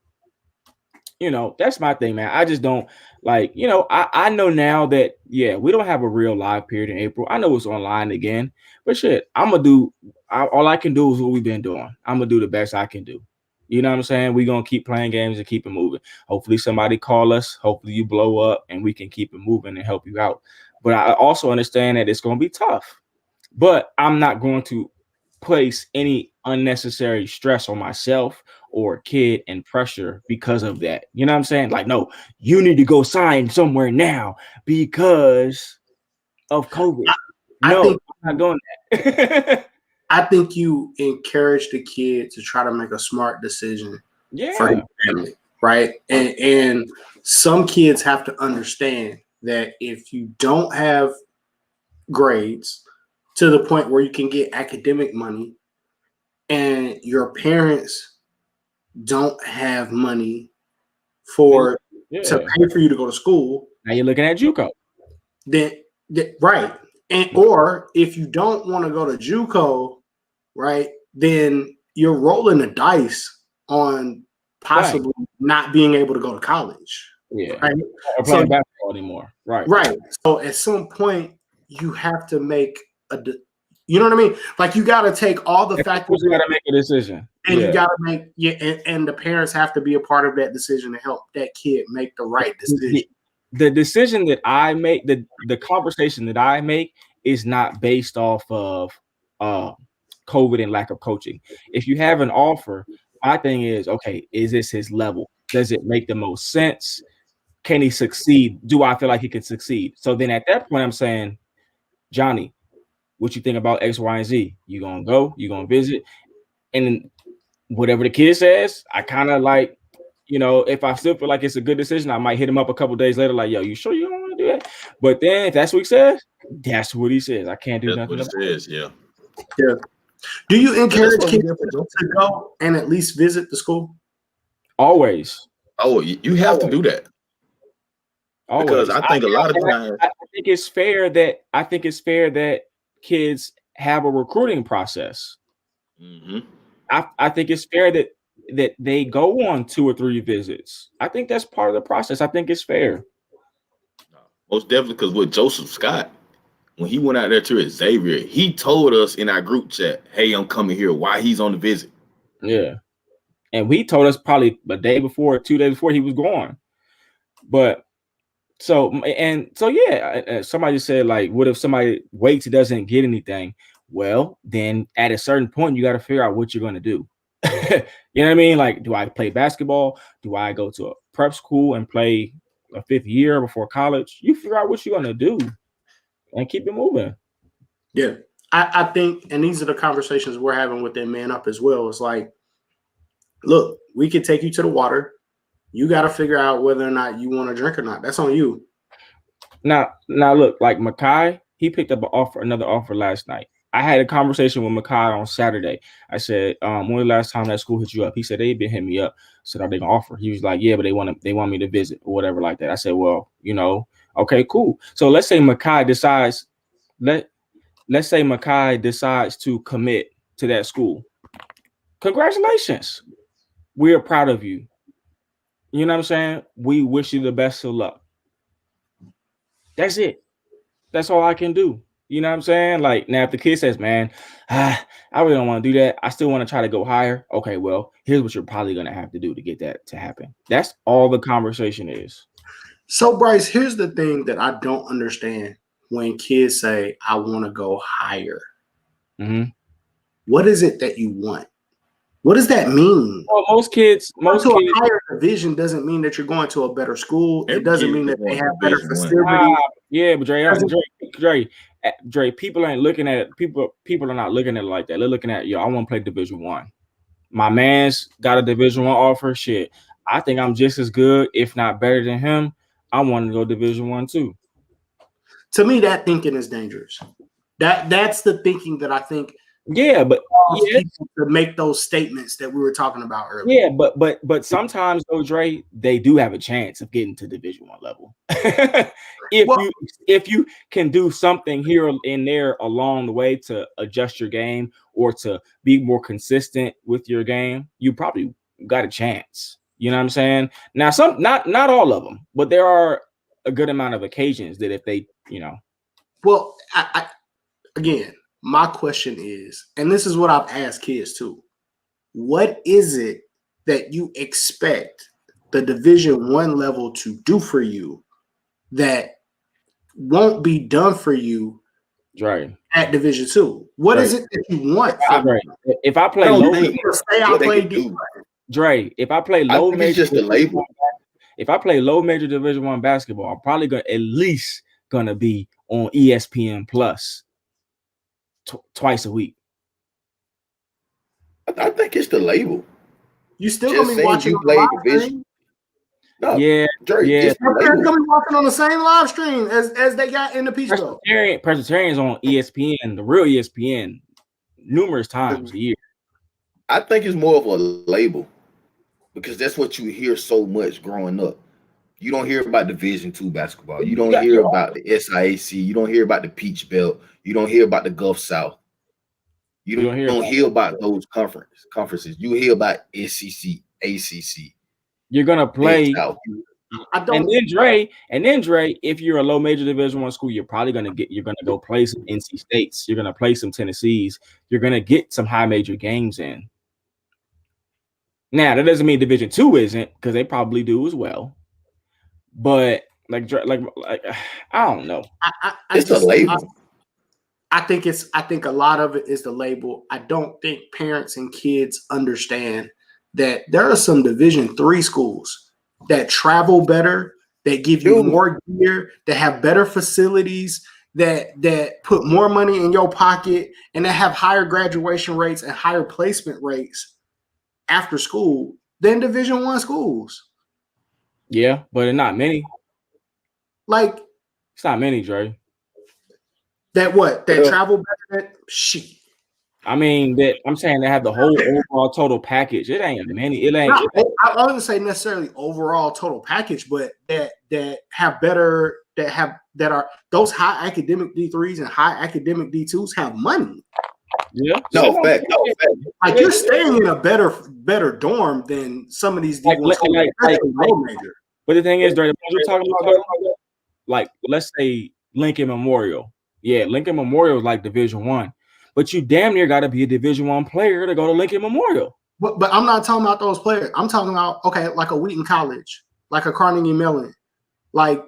that's my thing, man. I just don't like, I know now that we don't have a real live period in April. I know it's online again, but shit, all I can do is what we've been doing. I'm gonna do the best I can do. You know what I'm saying? We're gonna keep playing games and keep it moving. Hopefully somebody call us, hopefully you blow up and we can keep it moving and help you out. But I also understand that it's gonna be tough. But I'm not going to place any unnecessary stress on myself or kid and pressure because of that. You know what I'm saying? Like, no, you need to go sign somewhere now because of COVID. I'm not doing that. I think you encourage the kid to try to make a smart decision for his family, right? And some kids have to understand that if you don't have grades to the point where you can get academic money and your parents don't have money to pay for you to go to school, now you're looking at JUCO. Then right. And or if you don't want to go to JUCO, right, then you're rolling the dice on possibly not being able to go to college. Yeah. Right? Or playing basketball anymore. Right. Right. So at some point you have to make you know what I mean? Like you got to take all the factors. You got to make a decision. And you got to make and the parents have to be a part of that decision to help that kid make the right decision. The decision that I make, the conversation that I make is not based off of COVID and lack of coaching. If you have an offer, my thing is, okay, is this his level? Does it make the most sense? Can he succeed? Do I feel like he can succeed? So then at that point, I'm saying, Johnny, what you think about X, Y, and Z? You gonna go? You gonna visit? And whatever the kid says, I kind of like, if I still feel like it's a good decision, I might hit him up a couple days later, like, yo, you sure you don't want to do that? But then if that's what he says, that's what he says. I can't do nothing. That's what it says, yeah. Do you encourage kids to go and at least visit the school? Always. Oh, you have to do that. Always. Because I think a lot of times I think it's fair that kids have a recruiting process. Mm-hmm. I think it's fair that they go on 2 or 3 visits. I think that's part of the process. I think it's fair. Most definitely, because with Joseph Scott, when he went out there to Xavier, he told us in our group chat, hey, I'm coming here while he's on the visit. Yeah. And we told us probably a day before, 2 days before he was gone. But somebody said, like, what if somebody waits and doesn't get anything? Well, then at a certain point, you got to figure out what you're going to do. You know what I mean? Like, do I play basketball? Do I go to a prep school and play a 5th year before college? You figure out what you're going to do and keep it moving. Yeah. I think, and these are the conversations we're having with them Man Up as well. It's like, look, we could take you to the water. You got to figure out whether or not you want to drink or not. That's on you. Now look, like Makai, he picked up another offer last night. I had a conversation with Makai on Saturday. I said, when was the last time that school hit you up? He said, they've been hitting me up. I said, are they gonna offer? He was like, yeah, but they want me to visit or whatever like that. I said, well, okay, cool. So let's say Makai decides to commit to that school. Congratulations. We are proud of you. You know what I'm saying? We wish you the best of luck. That's it. That's all I can do. You know what I'm saying? Like, now if the kid says, man, I really don't want to do that. I still want to try to go higher. Okay, well, here's what you're probably going to have to do to get that to happen. That's all the conversation is. So, Bryce, here's the thing that I don't understand when kids say, I want to go higher. Mm-hmm. What is it that you want? What does that mean? Well, most kids, a higher division doesn't mean that you're going to a better school. It doesn't mean that they have better facilities. Yeah, but Dre, people ain't looking at it. People are not looking at it like that. They're looking at, I want to play Division I. My man's got a Division I offer. Shit, I think I'm just as good, if not better than him. I want to go Division I too. To me, that thinking is dangerous. That's the thinking that I think Yeah, but people to make those statements that we were talking about earlier. Yeah, but sometimes though, Dre, they do have a chance of getting to Division I level. if you can do something here and there along the way to adjust your game or to be more consistent with your game, you probably got a chance. You know what I'm saying? Now, not all of them, but there are a good amount of occasions that if they, Well, again, my question is, and this is what I've asked kids too. What is it that you expect the Division I level to do for you that won't be done for you right at Division II? What is it that you want? If I play low, Dre, if I play low major, just the label. If I play low major Division I basketball, I'm probably at least gonna be on ESPN Plus twice a week. I think it's the label. You still gonna be watching you play division. No, yeah. You're gonna be watching on the same live stream as they got in the Peach Bowl. Presbyterian's on ESPN, the real ESPN, numerous times a year. I think it's more of a label because that's what you hear so much growing up. You don't hear about Division II basketball. You don't hear about the SIAC. You don't hear about the Peach Belt. You don't hear about the Gulf South. You don't hear about those conferences. You hear about SEC, ACC. You're gonna play. And then Dre, if you're a low major Division I school, you're gonna go play some NC States. You're gonna play some Tennessees. You're gonna get some high major games in. Now that doesn't mean Division II isn't, because they probably do as well. But like I don't know. It's a label. I think a lot of it is the label. I don't think parents and kids understand that there are some Division III schools that travel better, that give you more gear, that have better facilities, that put more money in your pocket, and that have higher graduation rates and higher placement rates after school than Division I schools. Yeah, but not many. Like, it's not many, Dre. That travel better than shit. I mean, I'm saying they have the whole overall total package. It ain't many. It ain't. I wouldn't say necessarily overall total package, but that are those high academic D3s and high academic D2s have money. Yeah. No fact. Like, you're staying in a better dorm than some of these D1 schools. But the thing is, Dre, we're talking about, like, let's say Lincoln Memorial. Yeah, Lincoln Memorial is like Division I, but you damn near got to be a Division I player to go to Lincoln Memorial. But I'm not talking about those players. I'm talking about, like a Wheaton College, like a Carnegie Mellon, like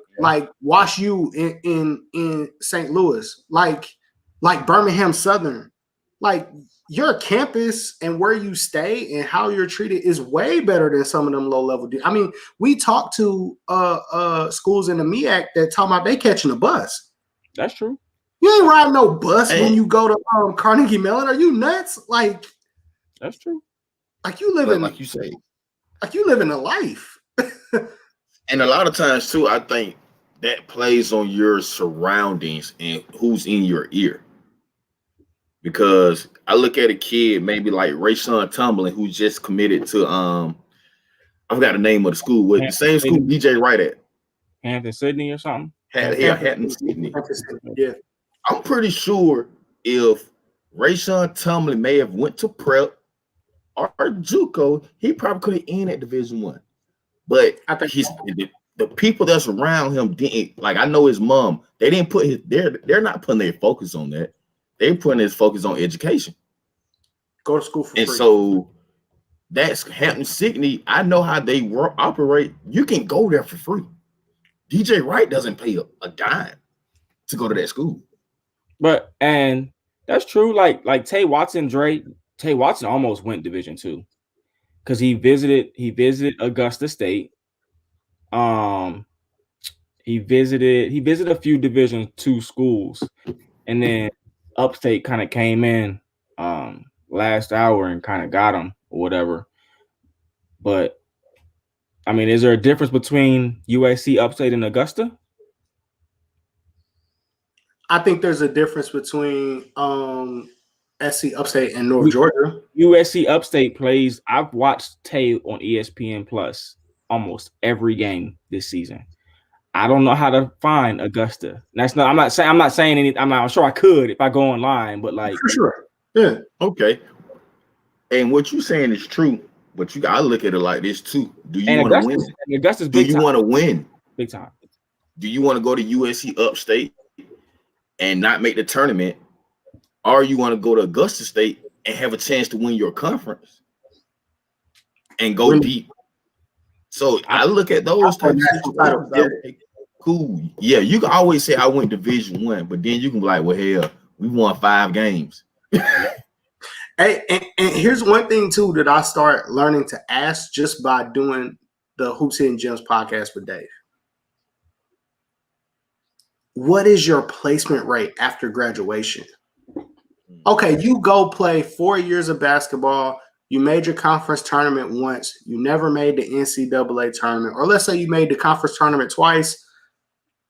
Wash U in St. Louis, like Birmingham Southern. Like, your campus and where you stay and how you're treated is way better than some of them low level. I mean, we talked to schools in the MEAC that talking about they catching a bus. That's true. You ain't riding no bus when you go to Carnegie Mellon. Are you nuts? Like, that's true. Like, you live in, like you say, like you live in a life. And a lot of times too, I think that plays on your surroundings and who's in your ear. Because I look at a kid maybe like Rayshawn Tumblin, who just committed to I forgot the name of the school. With the same school DJ Wright at Hampton Sydney or something. Hampton Sydney. Yeah. I'm pretty sure if Rayshawn Tumblin may have went to prep or JUCO, he probably could have ended at Division I. But I think the people that's around him didn't, like, I know his mom, they didn't put they're not putting their focus on that. They're putting his focus on education. Go to school for free. And so that's Hampton Sydney. I know how they operate. You can go there for free. DJ Wright doesn't pay a dime to go to that school. But, and that's true. Like Tay Watson almost went Division II because he visited Augusta State. He visited a few Division II schools, and then Upstate kind of came in last hour and kind of got him or whatever. But I mean, is there a difference between USC, Upstate, and Augusta? I think there's a difference between SC Upstate and North Georgia. USC Upstate plays. I've watched Tay on ESPN Plus almost every game this season. I don't know how to find Augusta. That's not. I'm not saying anything. I'm sure I could if I go online, but like For sure. Yeah. Okay. And what you're saying is true, but you gotta look at it like this too. Do you want to win? Augusta's Do big you time. want to win? Big time. Do you want to go to USC Upstate and not make the tournament, or you want to go to Augusta State and have a chance to win your conference and go deep? So I look at those type of situations. Okay, cool. Yeah, you can always say I went Division I, but then you can be like, well, hell, we won 5 games. Hey, and here's one thing too that I start learning to ask just by doing the Hoops Hidden Gems podcast with Dave. What is your placement rate after graduation? Okay, you go play 4 years of basketball. You made your conference tournament once. You never made the NCAA tournament. Or let's say you made the conference tournament twice,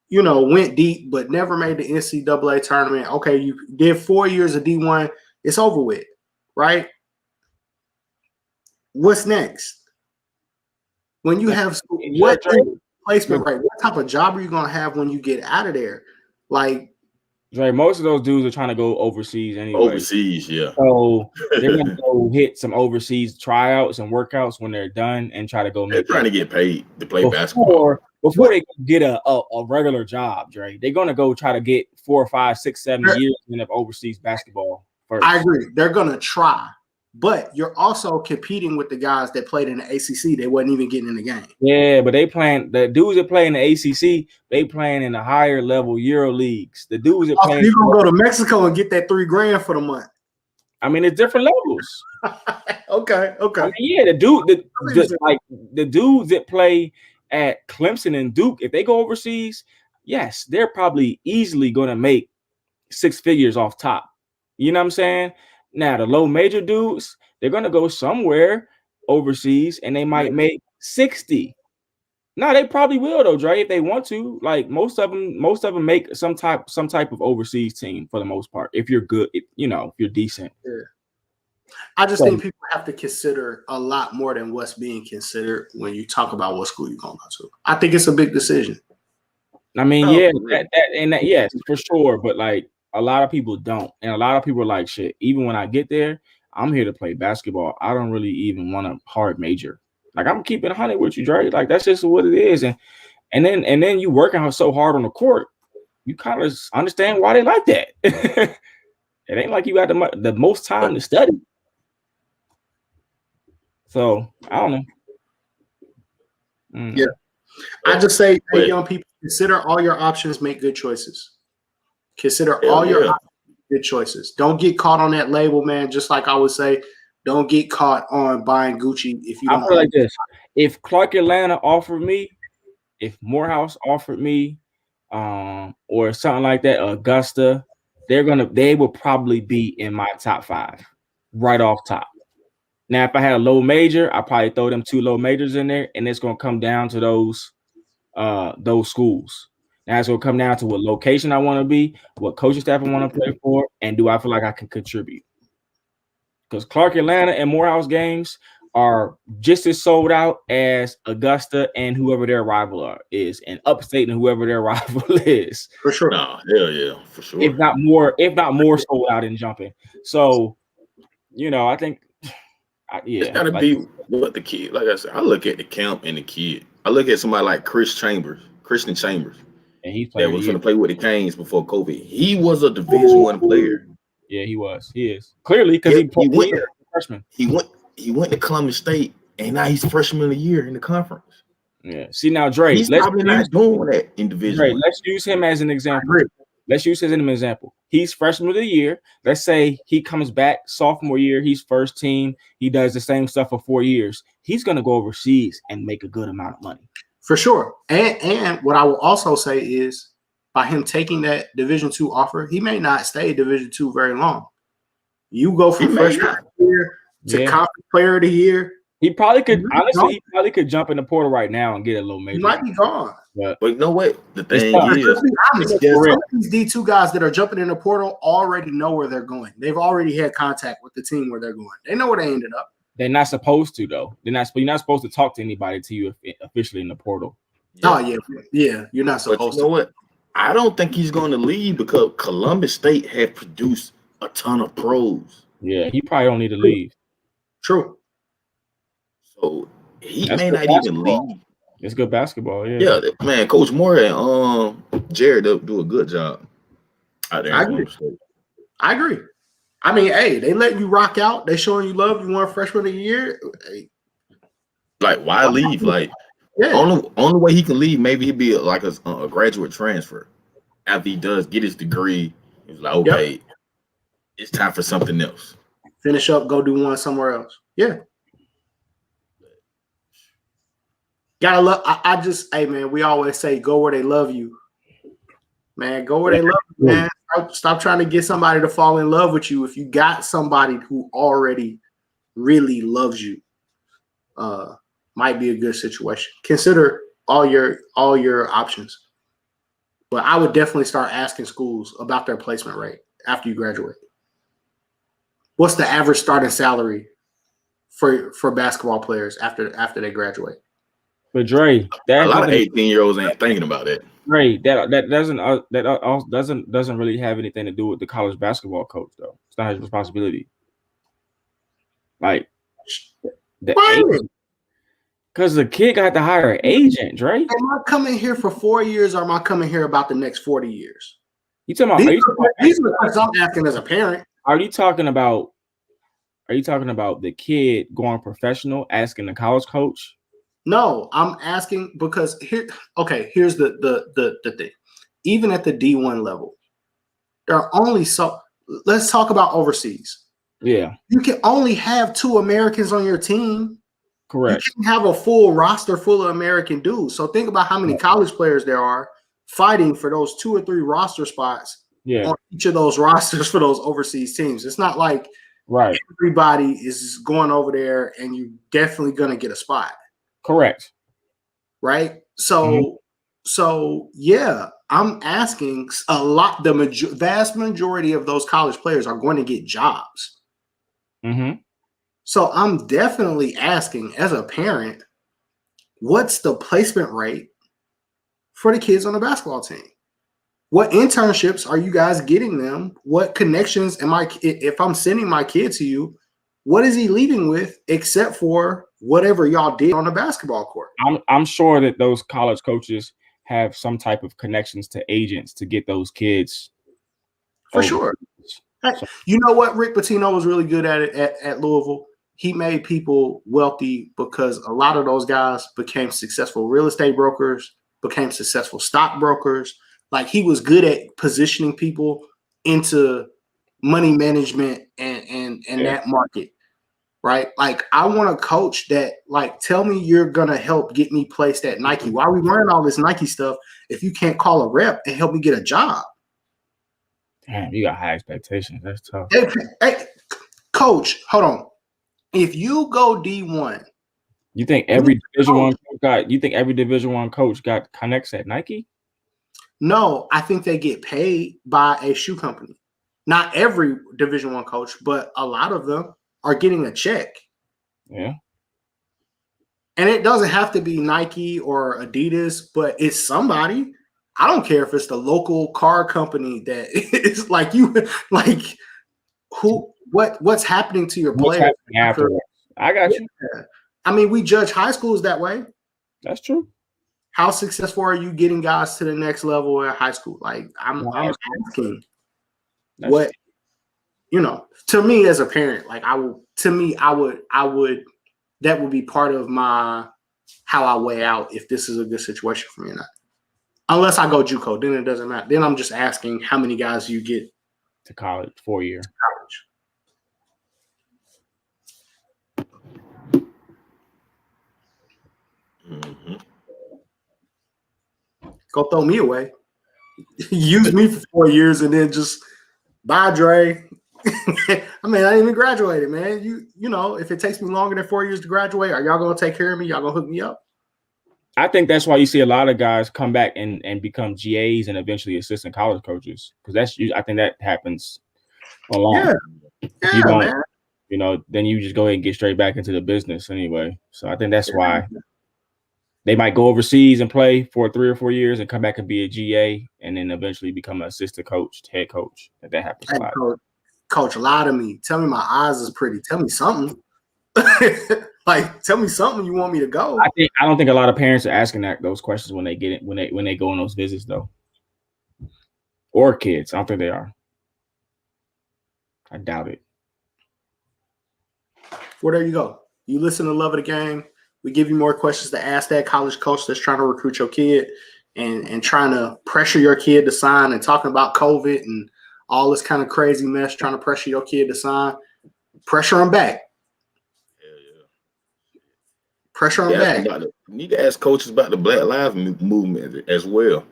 you know, went deep, but never made the NCAA tournament. Okay, you did 4 years of D1. It's over with, right? What's next? When you have what placement rate? What type of job are you going to have when you get out of there? Like, Right, most of those dudes are trying to go overseas anyway. Overseas, yeah. So they're gonna go hit some overseas tryouts and workouts when they're done and try to go They're make trying to get paid to play basketball. before they get a regular job, Dre. They're gonna go try to get 4, 5, 6, 7 years of overseas basketball first. I agree. They're gonna try, but you're also competing with the guys that played in the ACC. They wasn't even getting in the game. Yeah, but they playing the dudes that play in the ACC. They playing in the higher level Euro leagues. The dudes that Also, playing. you're gonna go to Mexico and get that $3,000 for the month. I mean, it's different levels. Okay. I mean, yeah, the dudes that play at Clemson and Duke, if they go overseas, yes, they're probably easily going to make 6 figures off top. You know what I'm saying? Now, the low major dudes, they're going to go somewhere overseas and they might make 60. No, they probably will though, Dre, if they want to. Like most of them make some type of overseas team for the most part. If you're good, if you're decent. Yeah. I just think people have to consider a lot more than what's being considered when you talk about what school you're going to go to. I think it's a big decision. I mean, yes, for sure. But like a lot of people don't, and a lot of people are like, shit. Even when I get there, I'm here to play basketball. I don't really even want a hard major. Like I'm keeping 100 with you, Dre. Like that's just what it is. And then you working so hard on the court, you kind of understand why they like that. It ain't like you got the most time to study. So I don't know. Yeah, I just say, hey, young people, consider all your options. Make good choices. Consider all your options, good choices. Don't get caught on that label, man. Just like I would say, don't get caught on buying Gucci if you don't. I feel like this. If Clark Atlanta offered me, if Morehouse offered me, or something like that, Augusta, they will probably be in my top 5 right off top. Now, if I had a low major, I'd probably throw them 2 low majors in there, and it's gonna come down to those schools. Now it's gonna come down to what location I want to be, what coaching staff I want to play for, and do I feel like I can contribute? Because Clark Atlanta and Morehouse games are just as sold out as Augusta and whoever their rival is, and Upstate and whoever their rival is. For sure. No, hell yeah, for sure. If not more sold out in jumping. So, I think, it's gotta be what the kid. Like I said, I look at the camp and the kid. I look at somebody like Christian Chambers, and he was going to play with the Canes before COVID. He was a Division I player. Yeah, he was. He is clearly because he went freshman. He went to Columbus State, and now he's freshman of the year in the conference. Yeah. See now, Dre, he's probably not doing that in Division. Dre, let's use him as an example. Let's use him as an example. He's freshman of the year. Let's say he comes back sophomore year. He's first team. He does the same stuff for 4 years. He's going to go overseas and make a good amount of money. For sure. And what I will also say is, by him taking that Division II offer, he may not stay Division II very long. You go from freshman year to conference player of the year, He probably could. He Honestly, he probably could jump in the portal right now and get a little He major. might be gone. But But you know what? The It's thing tough. is, Let's be honest. Yeah, Some of these D2 guys that are jumping in the portal already know where they're going. They've already had contact with the team where they're going. They know where they ended up. they're not supposed to though. You're not supposed to talk to anybody till you officially in the portal. Oh yeah. You're not but supposed you know to. what? I don't think he's going to leave because Columbus State had produced a ton of pros. Yeah, he probably don't need to leave. True. So he That's may good not even basketball. leave. It's good basketball. Yeah. Yeah, man, Coach Moore and Jared do a good job out there. I in agree. Columbus State. I agree. I mean, hey, they letting you rock out. They showing you love. You won freshman of the year. Hey, Like, why leave? Like, yeah. only way he can leave, maybe he'd be like a graduate transfer. After he does get his degree, he's like, okay, it's time for something else. Finish up, go do one somewhere else. Yeah. Gotta love. I just, hey man, we always say go where they love you. Man, go where they love you, man. Stop trying to get somebody to fall in love with you. If you got somebody who already really loves you, might be a good situation. Consider all your options. But I would definitely start asking schools about their placement rate after you graduate. What's the average starting salary for basketball players after they graduate? But Dre, A lot of 18-year-olds ain't thinking about that. Dre, that doesn't really have anything to do with the college basketball coach though. It's not his responsibility. Like because the kid got to hire an agent, Dre. Am I coming here for 4 years or am I coming here about the next 40 years? You talking about? These are the questions I'm asking as a parent. Are you talking about the kid going professional, asking the college coach? No, I'm asking because here's the thing. Even at the D1 level, there are only let's talk about overseas. Yeah. You can only have 2 Americans on your team. Correct. You can't have a full roster full of American dudes. So think about how many college players there are fighting for those 2 or 3 roster spots on each of those rosters for those overseas teams. It's not like everybody is going over there and you're definitely going to get a spot. Correct. Right? So yeah, I'm asking a lot. The vast majority of those college players are going to get jobs. Mm-hmm. So I'm definitely asking as a parent, what's the placement rate for the kids on the basketball team? What internships are you guys getting them? What connections if I'm sending my kid to you, what is he leaving with except for whatever y'all did on the basketball court? I'm sure that those college coaches have some type of connections to agents to get those kids. For sure. Hey, you know what? Rick Pitino was really good at it at Louisville. He made people wealthy because a lot of those guys became successful real estate brokers, became successful stockbrokers. Like he was good at positioning people into money management and that market, right? Like I want a coach that like tell me you're gonna help get me placed at Nike. Why are we wearing all this Nike stuff if you can't call a rep and help me get a job? Damn, you got high expectations. That's tough. Hey, coach, hold on. If you go D1, you think every Division I coach got connects at Nike? No, I think they get paid by a shoe company. Not every Division I coach, but a lot of them are getting a check. Yeah. And it doesn't have to be Nike or Adidas, but it's somebody. I don't care if it's the local car company that is like you, like what's happening to your players afterwards? I got you. I mean, we judge high schools that way. That's true. How successful are you getting guys to the next level at high school? Like I'm asking what, to me as a parent, like I would, that would be part of how I weigh out if this is a good situation for me or not. Unless I go JUCO, then it doesn't matter. Then I'm just asking how many guys you get to college, 4 year. Mm-hmm. Go throw me away. Use me for 4 years and then just bye, Dre. I mean, I ain't even graduated, man. You know, if it takes me longer than 4 years to graduate, are y'all gonna take care of me? Y'all gonna hook me up? I think that's why you see a lot of guys come back and become GAs and eventually assistant college coaches, because I think that happens a lot. Yeah, If you don't, man. you know, then you just go ahead and get straight back into the business anyway. So I think that's why they might go overseas and play for 3 or 4 years and come back and be a GA and then eventually become an assistant coach, head coach. That happens a lot. Coach, lie to me. Tell me my eyes is pretty. Tell me something. Like, tell me something you want me to go. I don't think a lot of parents are asking those questions when they get it when they go on those visits though. Or kids. I don't think they are. I doubt it. Well, there you go. You listen to Love of the Game. We give you more questions to ask that college coach that's trying to recruit your kid and trying to pressure your kid to sign and talking about COVID and all this kind of crazy mess, trying to pressure your kid to sign. Pressure them back. Pressure them back. You need to ask coaches about the Black Lives Movement as well.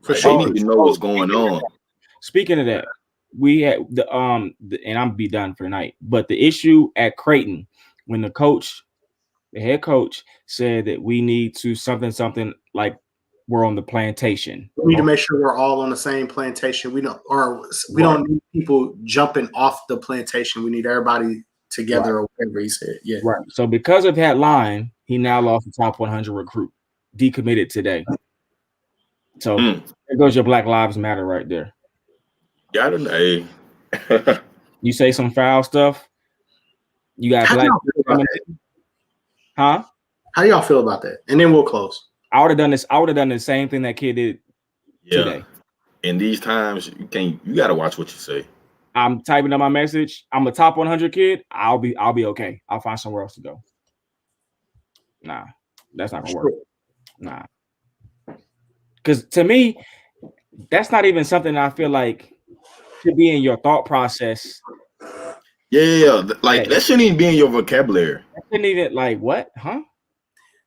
For Like, sure. they need to know what's going on. Speaking of that, we had and I'm gonna be done for tonight. But the issue at Creighton, when the head coach said that we need to something like we're on the plantation. We need to make sure we're all on the same plantation. We don't need people jumping off the plantation. We need everybody together or whatever he said. Yeah. Right. So because of that line, he now lost the top 100 recruit, decommitted today. So there goes your Black Lives Matter right there. Got it. Hey. You say some foul stuff. You got black. Huh? How do y'all feel about that? And then we'll close. I would have done this. I would have done the same thing that kid did today. In these times, you gotta watch what you say. I'm typing up my message. I'm a top 100 kid. I'll be okay. I'll find somewhere else to go. Nah, that's not gonna work. Nah, because to me, that's not even something I feel like should be in your thought process. Yeah. Like that shouldn't even be in your vocabulary. That shouldn't even like what? Huh?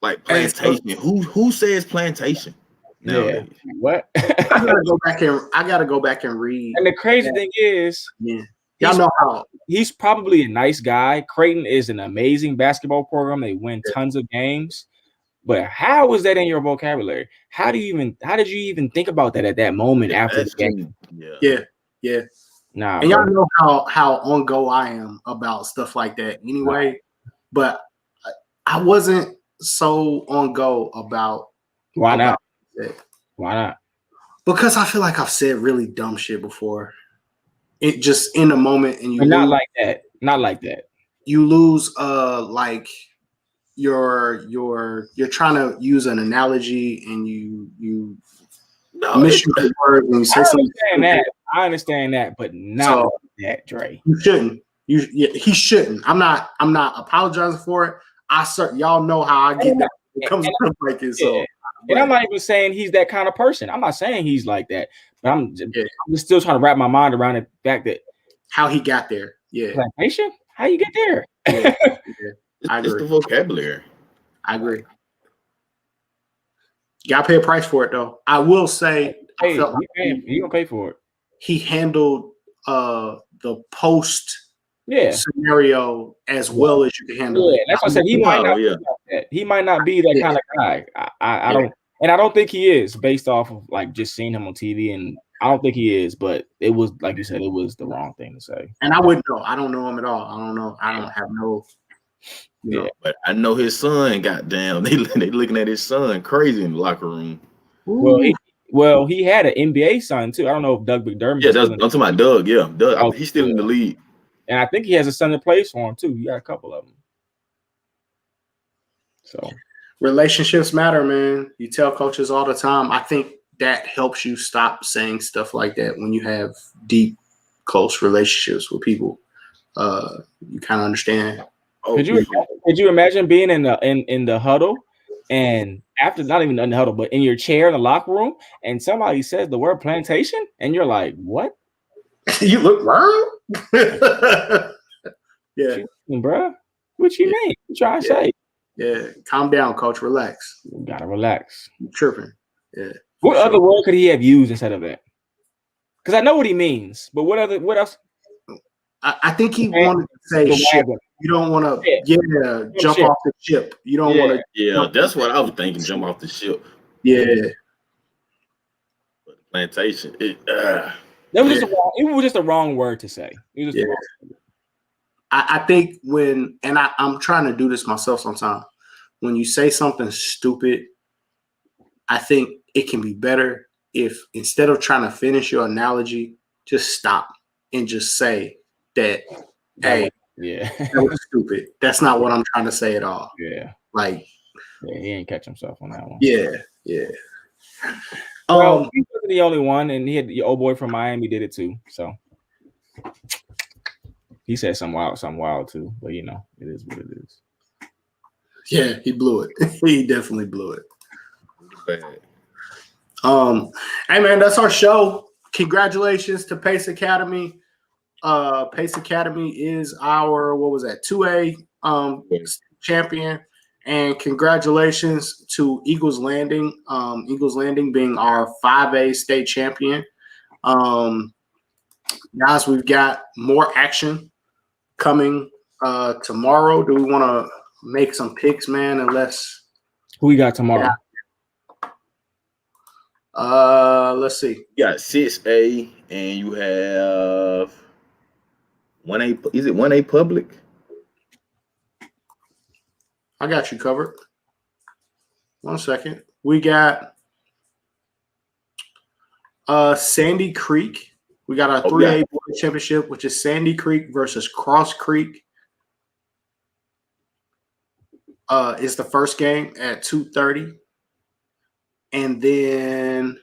Like plantation. Who says plantation? Yeah. What? I gotta go back and read. And the crazy thing is, y'all know how he's probably a nice guy. Creighton is an amazing basketball program. They win tons of games. But how was that in your vocabulary? How did you even think about that at that moment after the game? Yeah. Nah. And y'all know how on go I am about stuff like that anyway. But I wasn't so on go about why not? It. Why not? Because I feel like I've said really dumb shit before. It just in the moment, and not like that. Not like that. You lose like you're trying to use an analogy and you miss your word and you say something. I understand that, but not like that, Dre. You shouldn't. He shouldn't. I'm not apologizing for it. Y'all know how I get that. It comes to like this. So and I'm not even saying he's that kind of person. I'm not saying he's like that, but I'm just still trying to wrap my mind around the fact that how he got there. Yeah. Plantation? How you get there? I agree. It's the vocabulary. I agree. You gotta pay a price for it though. I will say you gonna pay for it. He handled the post scenario as well as you can handle it. That's what I said. He might not be like that. He might not be that kind of guy. I don't think he is based off of like just seeing him on TV, and I don't think he is, but it was like you said, it was the wrong thing to say. And I wouldn't know. I don't know him at all. I don't know. I don't have no. But I know his son. Goddamn, they looking at his son crazy in the locker room. Well, he had an NBA son too. I don't know if Doug McDermott. Yeah, I'm talking about Doug. Yeah, Doug. He's still in the league. And I think he has a son that plays for him too. He got a couple of them. So relationships matter, man. You tell coaches all the time. I think that helps you stop saying stuff like that when you have deep, close relationships with people. You kind of understand. Could you imagine being in the huddle and after not even in the huddle, but in your chair in the locker room, and somebody says the word plantation, and you're like, what? You look wrong? Yeah. Bro, what you mean? You trying to say? Yeah, calm down, coach. Relax. You gotta relax. You're tripping. Yeah. What other word could he have used instead of that? Because I know what he means, but what else? I think he wanted to say ship. You don't want to, jump off the ship. You don't want to. Yeah, that's what I was thinking. Jump off the ship. Yeah. But plantation. It was just the wrong word to say. It was just I think I'm trying to do this myself sometimes. When you say something stupid, I think it can be better if instead of trying to finish your analogy, just stop and just say that, hey, that was stupid. That's not what I'm trying to say at all. Yeah. Like, he ain't catch himself on that one. Yeah. Well, he wasn't the only one, and he had the old boy from Miami did it too. So he said something wild too. But it is what it is. Yeah, he blew it. He definitely blew it. Bad. Hey man, that's our show. Congratulations to Pace Academy. Pace Academy is our 2A champion, and congratulations to Eagles Landing. Eagles Landing being our 5A state champion. Guys, we've got more action coming tomorrow. Do we want to make some picks, man? Who we got tomorrow? Let's see. You got 6A, and you have 1A. Is it 1A public? I got you covered. 1 second. We got Sandy Creek. We got our 3A boys championship, which is Sandy Creek versus Cross Creek. It's the first game at 2:30. And then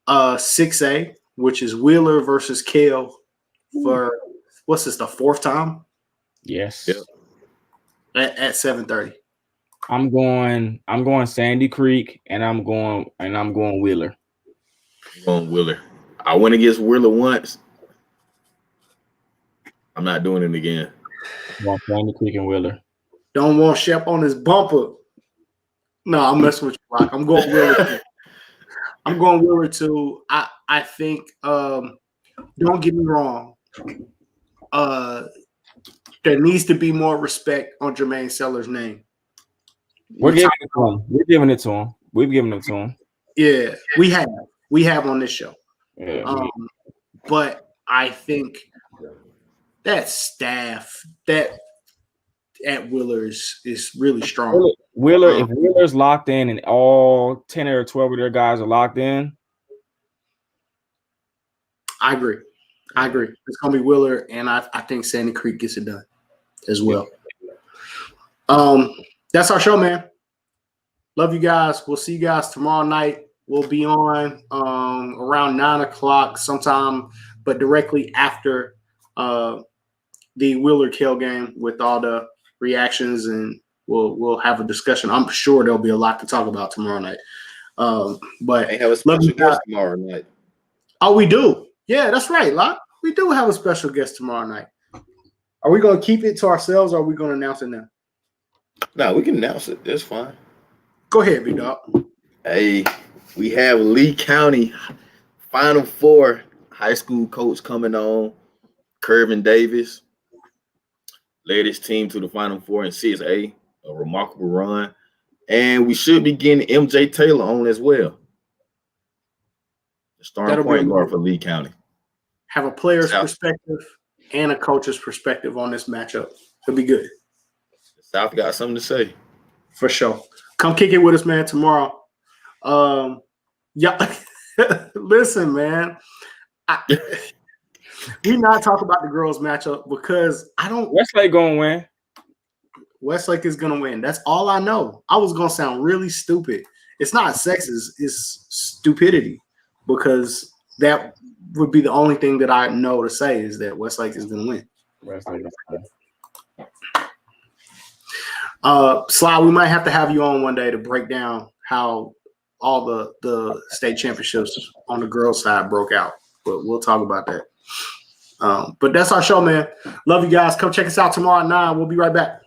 6A, which is Wheeler versus Kale for what's this, the fourth time? Yes. Yep. At 7:30. I'm going Sandy Creek, and I'm going Wheeler. I'm going Wheeler. I went against Wheeler once. I'm not doing it again. Sandy Creek and Wheeler. Don't want Shep on his bumper. No, I'm messing with you, Rock. I'm going Wheeler. I'm going Wheeler too. I think don't get me wrong. There needs to be more respect on Jermaine Sellers' name. We're giving it to him. We're giving it to him. We've given it to him. Yeah, we have on this show. Yeah, but I think that staff that at Wheeler is really strong. Wheeler, if Wheeler's locked in and all 10 or 12 of their guys are locked in, I agree. It's gonna be Wheeler, and I think Sandy Creek gets it done as well. That's our show, man. Love you guys. We'll see you guys tomorrow night. We'll be on around 9:00 sometime, but directly after the Wheeler Kale game with all the reactions, and we'll have a discussion. I'm sure there'll be a lot to talk about tomorrow night. But I have a special guest tomorrow night. Oh, we do. Yeah, that's right, Locke. We do have a special guest tomorrow night. Are we going to keep it to ourselves, or are we going to announce it now? No, we can announce it. That's fine. Go ahead, big dog. Hey, we have Lee County Final Four high school coach coming on, Kervin Davis. Led his team to the Final Four in 6A, a remarkable run. And we should be getting MJ Taylor on as well. The starting point guard for Lee County. Have a player's perspective and a coach's perspective on this matchup. It'll be good. The South got something to say. For sure. Come kick it with us, man, tomorrow. Yeah. Listen, man. We not talk about the girls matchup because I don't. Westlake gonna win. Westlake is gonna win. That's all I know. I was gonna sound really stupid. It's not sexist, it's stupidity, because that would be the only thing that I know to say is that Westlake is gonna win. Sly, we might have to have you on one day to break down how all the state championships on the girls' side broke out. But we'll talk about that. But that's our show, man. Love you guys. Come check us out tomorrow at 9. We'll be right back.